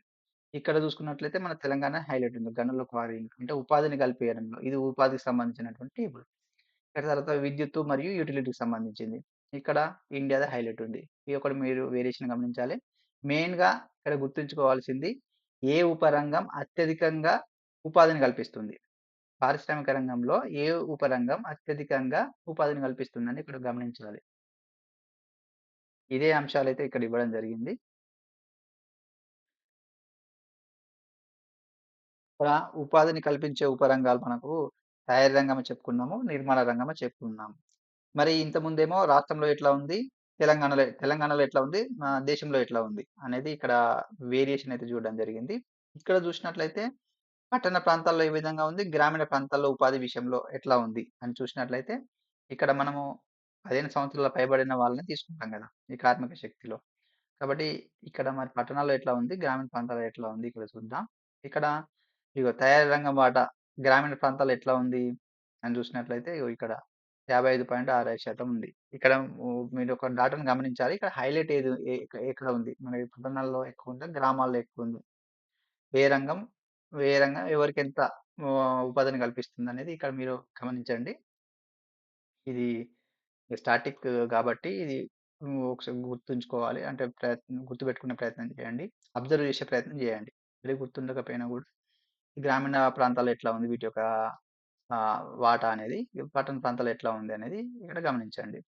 Speaker 1: ఇక్కడ చూసుకున్నట్లయితే మన తెలంగాణ హైలైట్ ఉంది. గనుల క్వారీయింగ్ అంటే ఉపాధిని కల్పియడంలో. ఇది ఉపాధికి సంబంధించినటువంటి టేబుల్. ఇక్కడ తర్వాత విద్యుత్తు మరియు యుటిలిటీకి సంబంధించింది. ఇక్కడ ఇండియాదే హైలైట్ ఉంది. ఇది ఒకటి మీరు వేరియేషన్ గమనించాలి. మెయిన్‌గా ఇక్కడ గుర్తుంచుకోవాల్సింది ఏ ఉపరంగం అత్యధికంగా ఉపాధిని కల్పిస్తుంది. పారిశ్రామిక రంగంలో ఏ ఉపరంగం అత్యధికంగా ఉపాధిని కల్పిస్తుందని ఇక్కడ గమనించాలి. ఇదే అంశాలైతే ఇక్కడ ఇవ్వడం జరిగింది. ఇక్కడ ఉపాధిని కల్పించే ఉపరంగాలు మనకు తయారీ రంగమే చెప్పుకున్నాము. నిర్మాణ రంగమే చెప్పుకున్నాము. మరి ఇంతకుముందేమో రాష్ట్రంలో ఎట్లా ఉంది? తెలంగాణలో ఎట్లా ఉంది? దేశంలో ఎట్లా ఉంది? అనేది ఇక్కడ వేరియేషన్ అయితే చూడడం జరిగింది. ఇక్కడ చూసినట్లయితే పట్టణ ప్రాంతాల్లో ఏ విధంగా ఉంది? గ్రామీణ ప్రాంతాల్లో ఉపాధి విషయంలో ఎట్లా ఉంది? అని చూసినట్లయితే ఇక్కడ మనము 15 సంవత్సరాల పైబడిన వాళ్ళని తీసుకుంటాం గదా! ఈ కార్మిక శక్తిలో. కాబట్టి ఇక్కడ మరి పట్టణాల్లో ఎట్లా ఉంది? గ్రామీణ ప్రాంతాల్లో ఎట్లా ఉంది? ఇక్కడ చూద్దాం. ఇక్కడ ఇగో తయారీ రంగం వాటా గ్రామీణ ప్రాంతాల్లో ఎట్లా ఉంది? అని చూసినట్లయితే ఇగో ఇక్కడ 55.65% ఉంది. ఇక్కడ మీరు ఒక డాటాను గమనించాలి. ఇక్కడ హైలైట్ ఏది ఎక్కడ ఉంది? మన పట్టణాల్లో ఎక్కువుందా? గ్రామాల్లో ఎక్కువుంది? ఏ రంగం, ఏ రంగం ఎవరికెంత ఉపాధిని కల్పిస్తుందనేది ఇక్కడ మీరు గమనించండి. ఇది స్టాటిక్ గాబట్టి ఇది ఒకసారి గుర్తుంచుకోవాలి. అంటే గుర్తుపెట్టుకునే ప్రయత్నం చేయండి. అబ్జర్వ్ చేసే ప్రయత్నం చేయండి. మరీ గుర్తుండకపోయినా గూడా ఈ గ్రామీణ ప్రాంతాల్లో ఎట్లా ఉంది వీటి యొక్క వాటా అనేది, పట్టణ ప్రాంతాల్లో ఎట్లా ఉంది అనేది ఇక్కడ గమనించండి.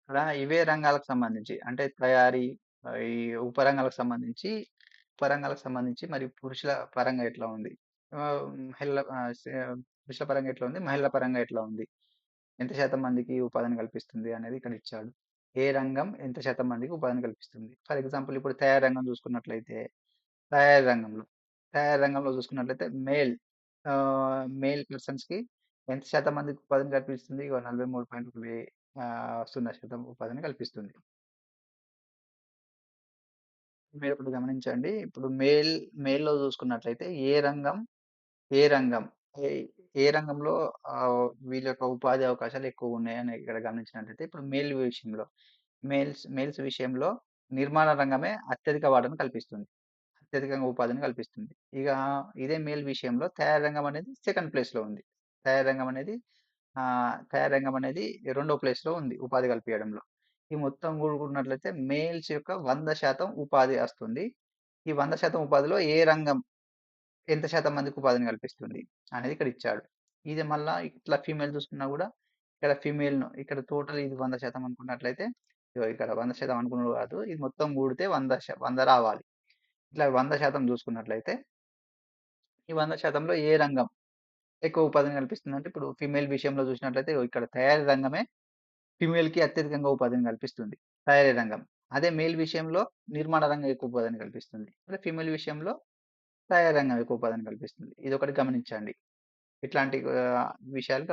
Speaker 1: ఇక్కడ ఇవే రంగాలకు సంబంధించి అంటే తయారీ ఈ ఉపరంగాలకు సంబంధించి మరి పురుషుల పరంగా ఎట్లా ఉంది? మహిళల పురుషుల పరంగా ఎట్లా ఉంది? మహిళల పరంగా ఎట్లా ఉంది? ఎంత శాతం మందికి ఉపాధిని కల్పిస్తుంది అనేది ఇక్కడ ఇచ్చాడు. ఏ రంగం ఎంత శాతం మందికి ఉపాధిని కల్పిస్తుంది? ఫర్ ఎగ్జాంపుల్ ఇప్పుడు తయారీ రంగం చూసుకున్నట్లయితే, తయారీ రంగంలో తయారీ రంగంలో చూసుకున్నట్లయితే మేల్ పర్సన్స్‌కి ఎంత శాతం మందికి ఉపాధిని కల్పిస్తుంది? ఇగో 43.0% ఉపాధిని కల్పిస్తుంది. మీరొకటి గమనించండి. ఇప్పుడు మెయిల్‌లో చూసుకున్నట్లయితే ఏ రంగం ఏ ఏ రంగంలో వీళ్ళ యొక్క ఉపాధి అవకాశాలు ఎక్కువున్నాయని ఇక్కడ గమనించినట్లయితే ఇప్పుడు మెయిల్స్ విషయంలో నిర్మాణ రంగమే అత్యధిక వాటాను కల్పిస్తుంది. అత్యధికంగా ఉపాధిని కల్పిస్తుంది. ఇక ఇదే మెయిల్ విషయంలో తయారీ రంగం అనేది సెకండ్ ప్లేస్‌లో ఉంది. తయారీ రంగం అనేది తయారీ రంగం అనేది రెండో ప్లేస్‌లో ఉంది ఉపాధి కల్పియడంలో. ఈ మొత్తం కూడుకున్నట్లయితే మెయిల్స్ యొక్క 100% ఉపాధి వస్తుంది. ఈ 100% ఉపాధిలో ఏ రంగం ఎంత శాతం మందికి ఉపాధిని కల్పిస్తుంది అనేది ఇక్కడ ఇచ్చాడు. ఇది మళ్ళా ఇట్లా ఫీమేల్ చూసుకున్నా గూడా ఇక్కడ టోటల్ ఇది 100% అనుకున్నట్లయితే ఇగో ఇక్కడ 100% అనుకున్నది కాదు. ఇది మొత్తం కూడితే 100 రావాలి. ఇట్లా 100% చూసుకున్నట్లయితే ఈ 100%లో ఏ రంగం ఎక్కువ ఉపాధిని కల్పిస్తుందంటే ఇప్పుడు ఫీమేల్ విషయంలో చూసినట్లయితే ఇగో ఇక్కడ తయారీ రంగమే ఫీమేల్‌కి అత్యధికంగా ఉపాధిని కల్పిస్తుంది. తయారీ రంగం. అదే మేల్ విషయంలో నిర్మాణ రంగం ఎక్కువ ఉపాధిని కల్పిస్తుంది. అదే ఫీమేల్ విషయంలో తయారీ రంగం ఎక్కువ ఉపాధిని కల్పిస్తుంది. ఇదొకటి గమనించండి. ఇట్లాంటి విషయాలు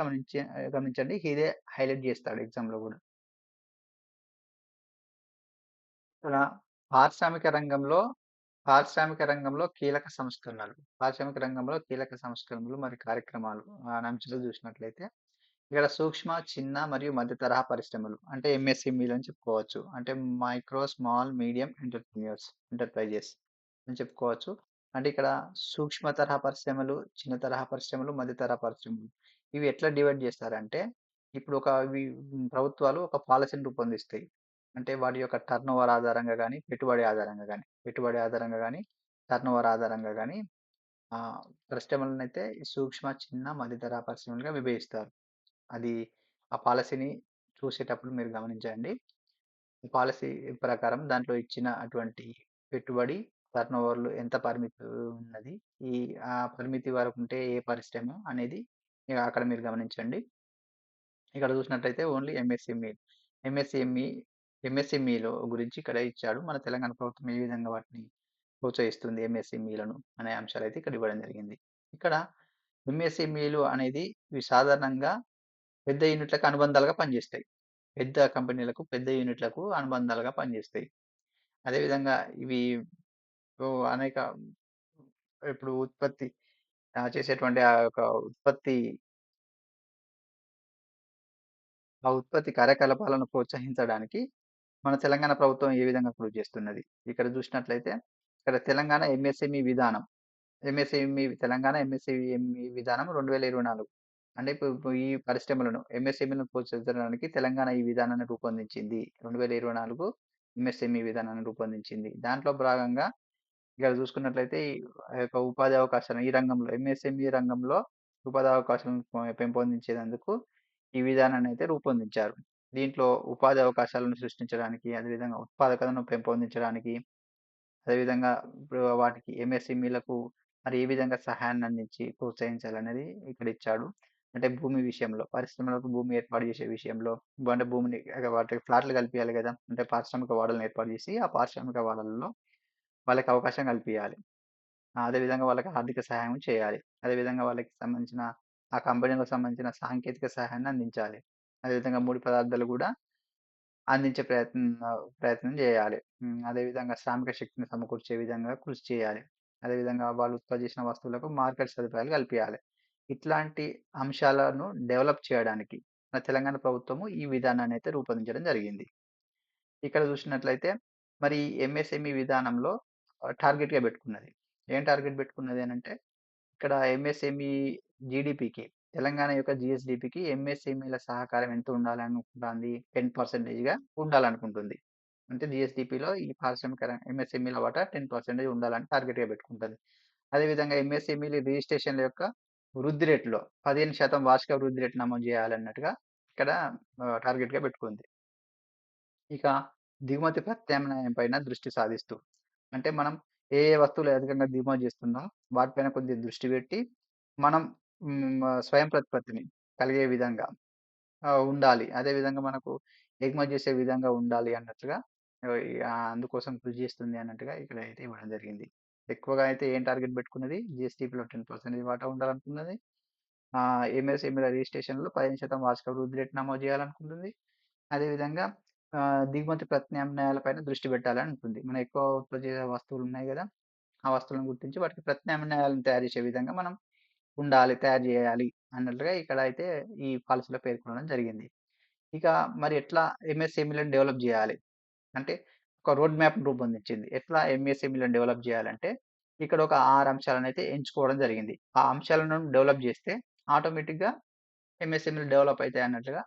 Speaker 1: గమనించండి. ఇదే హైలైట్ జేస్తాడు ఎగ్జామ్‌లో గూడా. ఇక్కడ పారిశ్రామిక రంగంలో పారిశ్రామిక రంగంలో కీలక సంస్కరణలు మరియు కార్యక్రమాలు అనే అంశాలు చూసినట్లయితే ఇక్కడ సూక్ష్మ, చిన్న మరియు మధ్య తరహా పరిశ్రమలు అంటే ఎంఎస్ఎంఈలు అని చెప్పుకోవచ్చు. అంటే మైక్రో, స్మాల్, మీడియం ఎంటర్ప్రైజెస్ అని చెప్పుకోవచ్చు. అంటే ఇక్కడ సూక్ష్మ తరహా పరిశ్రమలు, చిన్న తరహా పరిశ్రమలు, మధ్య తరహా పరిశ్రమలు. ఇవి ఎట్లా డివైడ్ చేస్తారంటే, ఇప్పుడు ప్రభుత్వాలు ఒక పాలసీని రూపొందిస్తాయి. అంటే వాటి యొక్క టర్నోవర్ ఆధారంగా గాని, పెట్టుబడి ఆధారంగా గాని, టర్నోవర్ ఆధారంగా గాని పరిశ్రమలనైతే సూక్ష్మ, చిన్న, మధ్య తరహా పరిశ్రమలుగా విభజిస్తారు. అది ఆ పాలసీని చూసేటప్పుడు మీరు గమనించండి. పాలసీ ప్రకారం దాంట్లో ఇచ్చిన అటువంటి పెట్టుబడి టర్నోవర్‌లు ఎంత పరిమితి ఉన్నది. ఈ ఆ పరిమితి వరకుంటే ఏ పరిశ్రమ అనేది అక్కడ మీరు గమనించండి. ఇక్కడ చూసినట్టయితే ఓన్లీ ఎంఎస్ఎంఈ. ఎంఎస్ఎంఈ ఎంఎస్ఎంఈలో గురించి ఇక్కడ ఇచ్చాడు. మన తెలంగాణ ప్రభుత్వం ఏ విధంగా వాటిని ప్రోత్సహిస్తుంది ఎంఎస్ఎంఈలను అనే అంశాలైతే ఇక్కడ ఇవ్వడం జరిగింది. ఇక్కడ ఎంఎస్ఎంఈలు అనేది ఇవి సాధారణంగా పెద్ద యూనిట్లకు అనుబంధాలుగా పనిచేస్తాయి. పెద్ద కంపెనీలకు, పెద్ద యూనిట్లకు అనుబంధాలుగా పనిచేస్తాయి. అదేవిధంగా ఇవి అనేక ఇప్పుడు ఉత్పత్తి చేసేటువంటి ఆ యొక్క ఉత్పత్తి కార్యకలాపాలను ప్రోత్సహించడానికి మన తెలంగాణ ప్రభుత్వం ఏ విధంగా కృషి చేస్తున్నది. ఇక్కడ చూసినట్లయితే ఇక్కడ తెలంగాణ ఎంఎస్ఎంఈ విధానం. తెలంగాణ ఎంఎస్ఎంఈ విధానం 2024. అంటే ఇప్పుడు ఇప్పుడు ఈ పరిశ్రమలను ఎంఎస్ఎంఈలను ప్రోత్సహించడానికి తెలంగాణ ఈ విధానాన్ని రూపొందించింది. 2024 ఎంఎస్ఎంఈ విధానాన్ని రూపొందించింది. దాంట్లో భాగంగా ఇక్కడ చూసుకున్నట్లయితే ఆ యొక్క ఉపాధి అవకాశాలు ఈ రంగంలో ఎంఎస్ఎంఈ రంగంలో ఉపాధి అవకాశాలను పెంపొందించేందుకు ఈ విధానాన్ని అయితే రూపొందించారు. దీంట్లో ఉపాధి అవకాశాలను సృష్టించడానికి, అదేవిధంగా ఉత్పాదకతను పెంపొందించడానికి, అదేవిధంగా ఇప్పుడు వాటికి ఎంఎస్ఎంఈలకు మరి ఏ విధంగా సహాయాన్ని అందించి ప్రోత్సహించాలనేది ఇక్కడ ఇచ్చాడు. అంటే భూమి విషయంలో, పరిశ్రమలకు భూమి ఏర్పాటు చేసే విషయంలో, అంటే భూమిని వాటికి ఫ్లాట్లు కల్పియాలి కదా! అంటే పారిశ్రామిక వాడలను ఏర్పాటు చేసి, ఆ పారిశ్రామిక వాడలలో వాళ్ళకి అవకాశం కల్పియాలి. అదేవిధంగా వాళ్ళకి ఆర్థిక సహాయం చేయాలి. అదేవిధంగా వాళ్ళకి సంబంధించిన ఆ కంపెనీలకు సంబంధించిన సాంకేతిక సహాయాన్ని అందించాలి. అదేవిధంగా ముడి పదార్థాలు గూడా అందించే ప్రయత్నం జేయాలి. అదేవిధంగా శ్రామిక శక్తిని సమకూర్చే విధంగా కృషి చేయాలి. అదేవిధంగా వాళ్ళు ఉత్పత్తి చేసిన వస్తువులకు మార్కెట్ సదుపాయాలు కల్పియాలి. ఇట్లాంటి అంశాలను డెవలప్ చేయడానికి మన తెలంగాణ ప్రభుత్వము ఈ విధానాన్నయితే రూపొందించడం జరిగింది. ఇక్కడ చూసినట్లయితే మరి ఎంఎస్ఎంఈ విధానంలో టార్గెట్‌గా పెట్టుకున్నది. ఏం టార్గెట్ పెట్టుకున్నది అనంటే ఇక్కడ ఎంఎస్ఎంఈ జీడీపీకి తెలంగాణ యొక్క జీఎస్‌డీపీకి ఎంఎస్ఎంఈల సహకారం ఎంత ఉండాలనుకుంటాంది? 10%గా ఉండాలనుకుంటుంది. అంటే జీఎస్‌డీపీలో ఈ పారిశ్రామిక ఎంఎస్ఎంఈల వాటా 10% ఉండాలని టార్గెట్‌గా పెట్టుకుంటది. అదేవిధంగా ఎంఎస్ఎంఈల రిజిస్ట్రేషన్‌ల యొక్క వృద్ధి రేటులో 15% వార్షిక వృద్ధి రేటు నమోదు చేయాలన్నట్టుగా ఇక్కడ టార్గెట్‌గా పెట్టుకుంది. ఇక దిగుమతి ప్రత్యామ్నాయం పైన దృష్టి సాధిస్తూ. అంటే మనం ఏ ఏ వస్తువులు అధికంగా దిగుమతి చేస్తున్నాం వాటిపైన కొద్దిగా దృష్టి పెట్టి మనం స్వయం ప్రతిపత్తిని కలిగే విధంగా ఉండాలి. అదేవిధంగా మనకు ఎగుమతి చేసే విధంగా ఉండాలి అన్నట్లుగా అందుకోసం కృషి చేస్తుంది అన్నట్టుగా ఇక్కడ అయితే ఇవ్వడం జరిగింది. ఎక్కువగా అయితే ఏం టార్గెట్ పెట్టుకున్నది? జీఎస్‌టీపీలో 10% వాటా ఉండాలనుకున్నది. ఎంఎస్ఎంఈల రిజిస్ట్రేషన్‌లో 15% వార్షిక వృద్ధి రేటు నమోదు చేయాలనుకుంటుంది. అదేవిధంగా దిగుమతి ప్రత్యామ్నాయాలపైన దృష్టి పెట్టాలని ఉంటుంది. మనం ఎక్కువ ఉత్పత్తి చేసే వస్తువులున్నాయి గదా! ఆ వస్తువులను గుర్తించి వాటికి ప్రత్యామ్నాయాలను తయారు చేసే విధంగా మనం ఉండాలి, తయారు జేయాలి అన్నట్లుగా ఇక్కడైతే ఈ పాలిసీలో పేర్కొనడం జరిగింది. ఇక మరి ఎట్లా ఎంఎస్ఎంఈలను డెవలప్ జేయాలి? అంటే ఒక రోడ్ మ్యాప్‌ని రూపొందించింది. ఎట్లా ఎంఎస్ఎంఈలను డెవలప్ జేయాలంటే ఇక్కడ ఒక 6 అంశాలనైతే ఎంచుకోవడం జరిగింది. ఆ అంశాలను డెవలప్ జేస్తే ఆటోమేటిక్‌గా ఎంఎస్ఎంఈలు డెవలప్ అయితాయి అన్నట్లుగా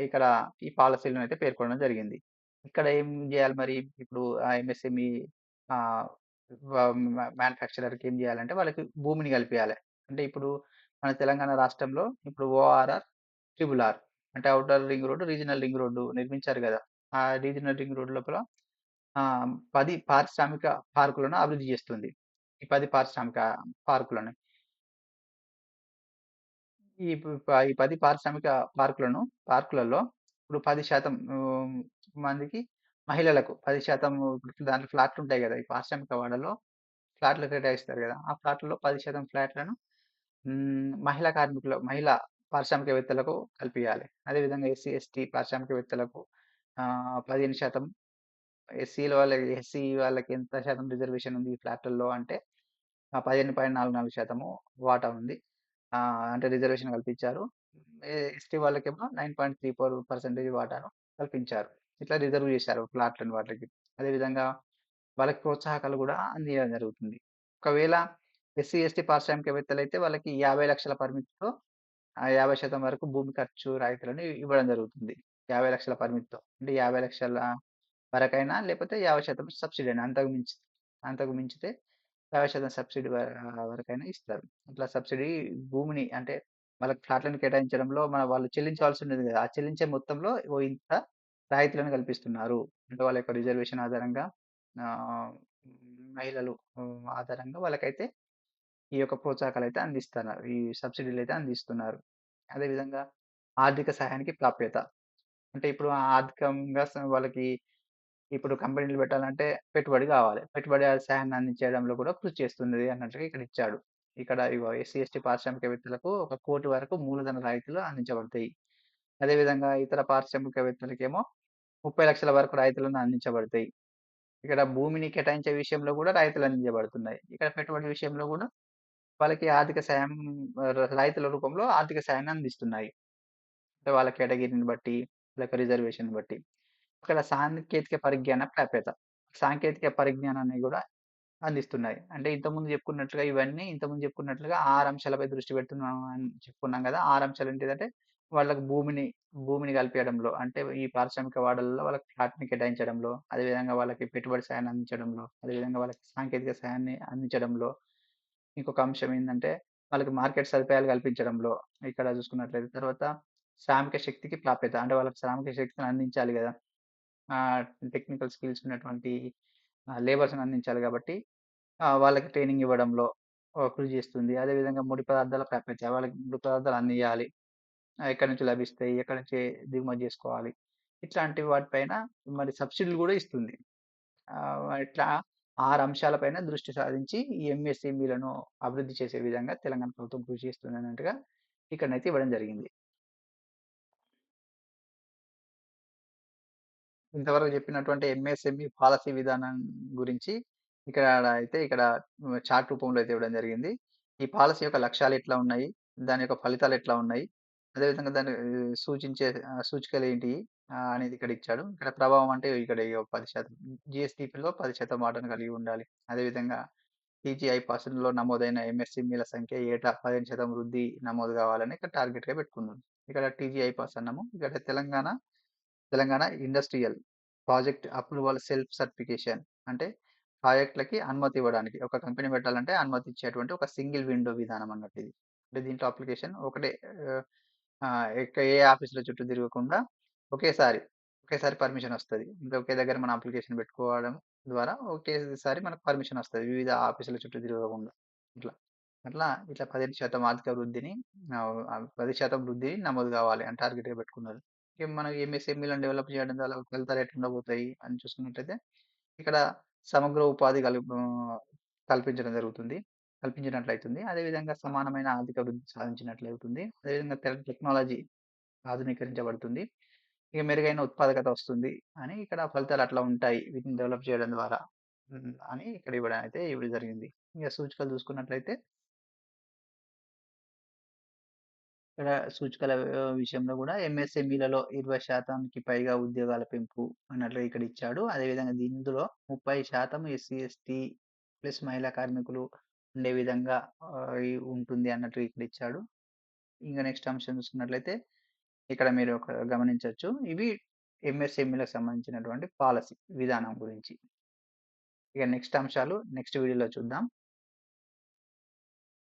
Speaker 1: ఇక్కడ ఈ పాలిసీలను అయితే పేర్కొనడం జరిగింది. ఇక్కడ ఏం జేయాలి మరి? ఇప్పుడు ఆ ఎంఎస్ఎంఈ ఆహ్, వ మ్యానుఫ్యాక్చరర్‌కి ఏం జేయాలంటే వాళ్ళకి భూమిని కల్పియాలె. అంటే ఇప్పుడు మన తెలంగాణ రాష్ట్రంలో ఇప్పుడు ఓఆర్ఆర్, ట్రిపుల్ ఆర్ అంటే outer ring road, regional ring road నిర్మించారు గదా! ఆ రీజనల్ రింగ్ రోడ్ లోపల 10 పారిశ్రామిక పార్కులను అభివృద్ధి జేస్తుంది. ఈ 10 పారిశ్రామిక పార్కులను. ఈ 10 పారిశ్రామిక పార్కులలో ఇప్పుడు 10% మందికి మహిళలకు 10% దాంట్లో ఫ్లాట్‌లుంటాయి గదా! ఈ పారిశ్రామిక వాడలో ఫ్లాట్‌లు కేటాయిస్తారు గదా! ఆ ఫ్లాట్‌లలో 10% ఫ్లాట్‌లను మహిళా పారిశ్రామికవేత్తలకు కల్పియాలి. అదేవిధంగా ఎస్సీ, ఎస్టీ పారిశ్రామికవేత్తలకు 15% ఎస్సీ వాళ్ళకి ఎంత శాతం రిజర్వేషన్ ఉంది ఈ ఫ్లాట్‌లలో అంటే 15.44% వాటా ఉంది. అంటే రిజర్వేషన్ కల్పించారు. ఎస్టీ వాళ్ళకేమో 9.34% వాటాను కల్పించారు. ఇట్లా రిజర్వ్ చేశారు ఫ్లాట్‌లను వాటికి. అదేవిధంగా వాళ్ళకి ప్రోత్సాహకాలు గూడా అందియడం జరుగుతుంది. ఒకవేళ ఎస్సీ, ఎస్టీ పారిశ్రామికవేత్తలైతే వాళ్ళకి 50,00,000 పరిమితితో 50% వరకు భూమి ఖర్చు రాయితీలను ఇవ్వడం జరుగుతుంది. 50,00,000 పరిమితితో. అంటే 50,00,000 వరకైనా లేకపోతే 50% సబ్సిడీ అని అంతకు మించితే 50% సబ్సిడీ వరకైనా ఇస్తారు. ఇట్లా సబ్సిడీ భూమిని అంటే వాళ్ళకి ఫ్లాట్‌లను కేటాయించడంలో వాళ్ళు చెల్లించాల్సి ఉండేది కదా! ఆ చెల్లించే మొత్తంలో ఇంత రాయితీలను కల్పిస్తున్నారు. అంటే వాళ్ళ యొక్క రిజర్వేషన్ ఆధారంగా ఆహ్, మహిళలు ఆధారంగా వాళ్ళకైతే ఈ యొక్క ప్రోత్సాహకాలైతే అందిస్తున్నారు. ఈ సబ్సిడీలైతే అందిస్తున్నారు. అదేవిధంగా ఆర్థిక సహాయానికి ప్రాప్యత. అంటే ఇప్పుడు ఆర్థికంగా వాళ్ళకి ఇప్పుడు కంపెనీలు పెట్టాలంటే పెట్టుబడి కావాలి. పెట్టుబడి సాయాన్ని అందించడంలో కూడా కృషి చేస్తున్నది అన్నట్టుగా ఇక్కడ ఇచ్చాడు. ఇక్కడ ఇగో ఎస్సీ, ఎస్టీ పారిశ్రామికవేత్తలకు 1,00,00,000 వరకు మూలధన రాయితీలు అందించబడతాయి. అదేవిధంగా ఇతర పారిశ్రామికవేత్తలకేమో 30,00,000 వరకు రాయితీలను అందించబడతాయి. ఇక్కడ భూమిని కేటాయించే విషయంలో కూడా రాయితీలు అందించబడుతున్నాయి. ఇక్కడ పెట్టుబడి విషయంలో కూడా వాళ్ళకి ఆర్థిక సాయం రైతుల రూపంలో ఆర్థిక సాయాన్ని అందిస్తున్నాయి. అంటే వాళ్ళ కేటగిరీని బట్టి, వాళ్ళ యొక్క రిజర్వేషన్‌ని బట్టి. ఇక్కడ సాంకేతిక పరిజ్ఞాన ప్రాప్యత. సాంకేతిక పరిజ్ఞానాన్ని గూడా అందిస్తున్నాయి. అంటే ఇంతకుముందు చెప్పుకున్నట్లుగా 6 అంశాలపై దృష్టి పెడుతున్నాం అని చెప్పుకున్నాం గదా! 6 అంశాలు ఏంటిదంటే వాళ్ళకి భూమిని కల్పియడంలో అంటే ఈ పారిశ్రామిక వాడలలో వాళ్ళకి ఫ్లాట్‌ని కేటాయించడంలో, అదేవిధంగా వాళ్ళకి పెట్టుబడి సాయాన్ని అందించడంలో, అదేవిధంగా వాళ్ళకి సాంకేతిక సహాయాన్ని అందించడంలో, ఇంకొక అంశం ఏందంటే వాళ్ళకి మార్కెట్ సదుపాయాలు కల్పించడంలో ఇక్కడ చూసుకున్నట్లయితే తర్వాత శ్రామిక శక్తికి ప్రాప్యత. అంటే వాళ్ళకి శ్రామిక శక్తిని అందించాలి గదా! టెక్నికల్ స్కిల్స్ ఉన్నటువంటి లేబర్స్‌ని అందించాలి గాబట్టి వాళ్ళకి ట్రైనింగ్ ఇవ్వడంలో కృషి చేస్తుంది. అదేవిధంగా ముడి పదార్థాల ప్రాప్యత. వాళ్ళకి ముడి పదార్థాలు అందియ్యాలి. ఎక్కడి నుంచి లభిస్తాయి? ఎక్కడి నుంచి దిగుమతి జేసుకోవాలి? ఇట్లాంటి వాటిపైన మరి సబ్సిడీలు గూడా ఇస్తుంది. ఇట్లా 6 అంశాల పైన దృష్టి సాధించి ఈ ఎంఎస్ఎంఈలను అభివృద్ధి చేసే విధంగా తెలంగాణ ప్రభుత్వం కృషి చేస్తుందన్నట్టుగా ఇక్కడనైతే ఇవ్వడం జరిగింది. ఇంతవరకు చెప్పినటువంటి ఎంఎస్ఎంఈ పాలసీ విధానం గురించి ఇక్కడ చార్ట్ రూపంలో అయితే ఇవ్వడం జరిగింది. ఈ పాలసీ యొక్క లక్ష్యాలు ఎట్లా ఉన్నాయి? దాని యొక్క ఫలితాలు ఎట్లా ఉన్నాయి? అదేవిధంగా దాన్ని సూచించే సూచికలేంటి? అనేది ఇక్కడ ఇచ్చాడు. ఇక్కడ ప్రభావం అంటే ఇక్కడ ఇగో 10% జీఎస్‌డిపిలో 10% వాటాను కలిగి ఉండాలి. అదేవిధంగా టీజీఐ పాస్‌లో నమోదైన ఎంఎస్ఎంఈల సంఖ్య ఏటా 15% వృద్ధి నమోదు కావాలని ఇక్కడ టార్గెట్‌గా పెట్టుకున్నాం. ఇక్కడ టీజీఐ పాస్ అన్నాము. ఇక్కడ Telangana industrial project approval self certification అంటే ప్రాజెక్ట్‌లకి అనుమతి ఇవ్వడానికి. ఒక కంపెనీ పెట్టాలంటే అనుమతి ఇచ్చేటువంటి ఒక సింగిల్ విండో విధానం అన్నట్టు ఇది. అంటే దీంట్లో అప్లికేషన్ ఒకటే ఆహ్, ఆహ్, ఏ ఆఫీసుల చుట్టూ తిరగకుండా ఒకేసారి, ఒకేసారి పర్మిషన్ వస్తది. అంటే ఒకే దగ్గర మనం అప్లికేషన్ పెట్టుకోవడం ద్వారా ఒకేసారి మనకు పర్మిషన్ వస్తది. వివిధ ఆఫీసుల చుట్టూ తిరగకుండా. ఇట్లా. ఇట్లా 15% ఆర్థిక వృద్ధిని 10% వృద్ధి నమోదు కావాలి అని టార్గెట్‌గా పెట్టుకున్నారు. మనం ఎంఎస్ఎంఈలను డెవలప్ చేయడం ద్వారా ఫలితాలు ఎట్లుండబోతాయి అని చూసుకున్నట్లయితే, ఇక్కడ సమగ్ర ఉపాధి కల్పించడం జరుగుతుంది. కల్పించినట్లయితుంది. అదేవిధంగా సమానమైన ఆర్థిక వృద్ధి సాధించినట్లవుతుంది. అదేవిధంగా టెక్నాలజీ ఆధునీకరించబడుతుంది. ఇక మెరుగైన ఉత్పాదకత వస్తుంది అని ఇక్కడ ఫలితాలు అట్లా ఉంటాయి. వీటిని డెవలప్ చేయడం ద్వారా. అని ఇక్కడ ఇవ్వడం జరిగింది. ఇక సూచికలు చూసుకున్నట్లయితే ఇక్కడ సూచికల విషయంలో గూడా ఎంఎస్ఎంఈలలో 20%కి పైగా ఉద్యోగాల పెంపు అన్నట్లుగా ఇక్కడ ఇచ్చాడు. అదేవిధంగా ఇందులో 30% ఎస్సీ, ఎస్టీ ప్లస్ మహిళా కార్మికులు ఉండే విధంగా ఉంటుంది అన్నట్టు ఇక్కడ ఇచ్చాడు. ఇంక నెక్స్ట్ అంశం చూసుకున్నట్లయితే ఇక్కడ మీరు గమనించొచ్చు. ఇవి ఎంఎస్ఎంఈలకు సంబంధించినటువంటి పాలసీ విధానం గురించి. ఇక నెక్స్ట్ అంశాలు నెక్స్ట్ వీడియోలో చూద్దాం.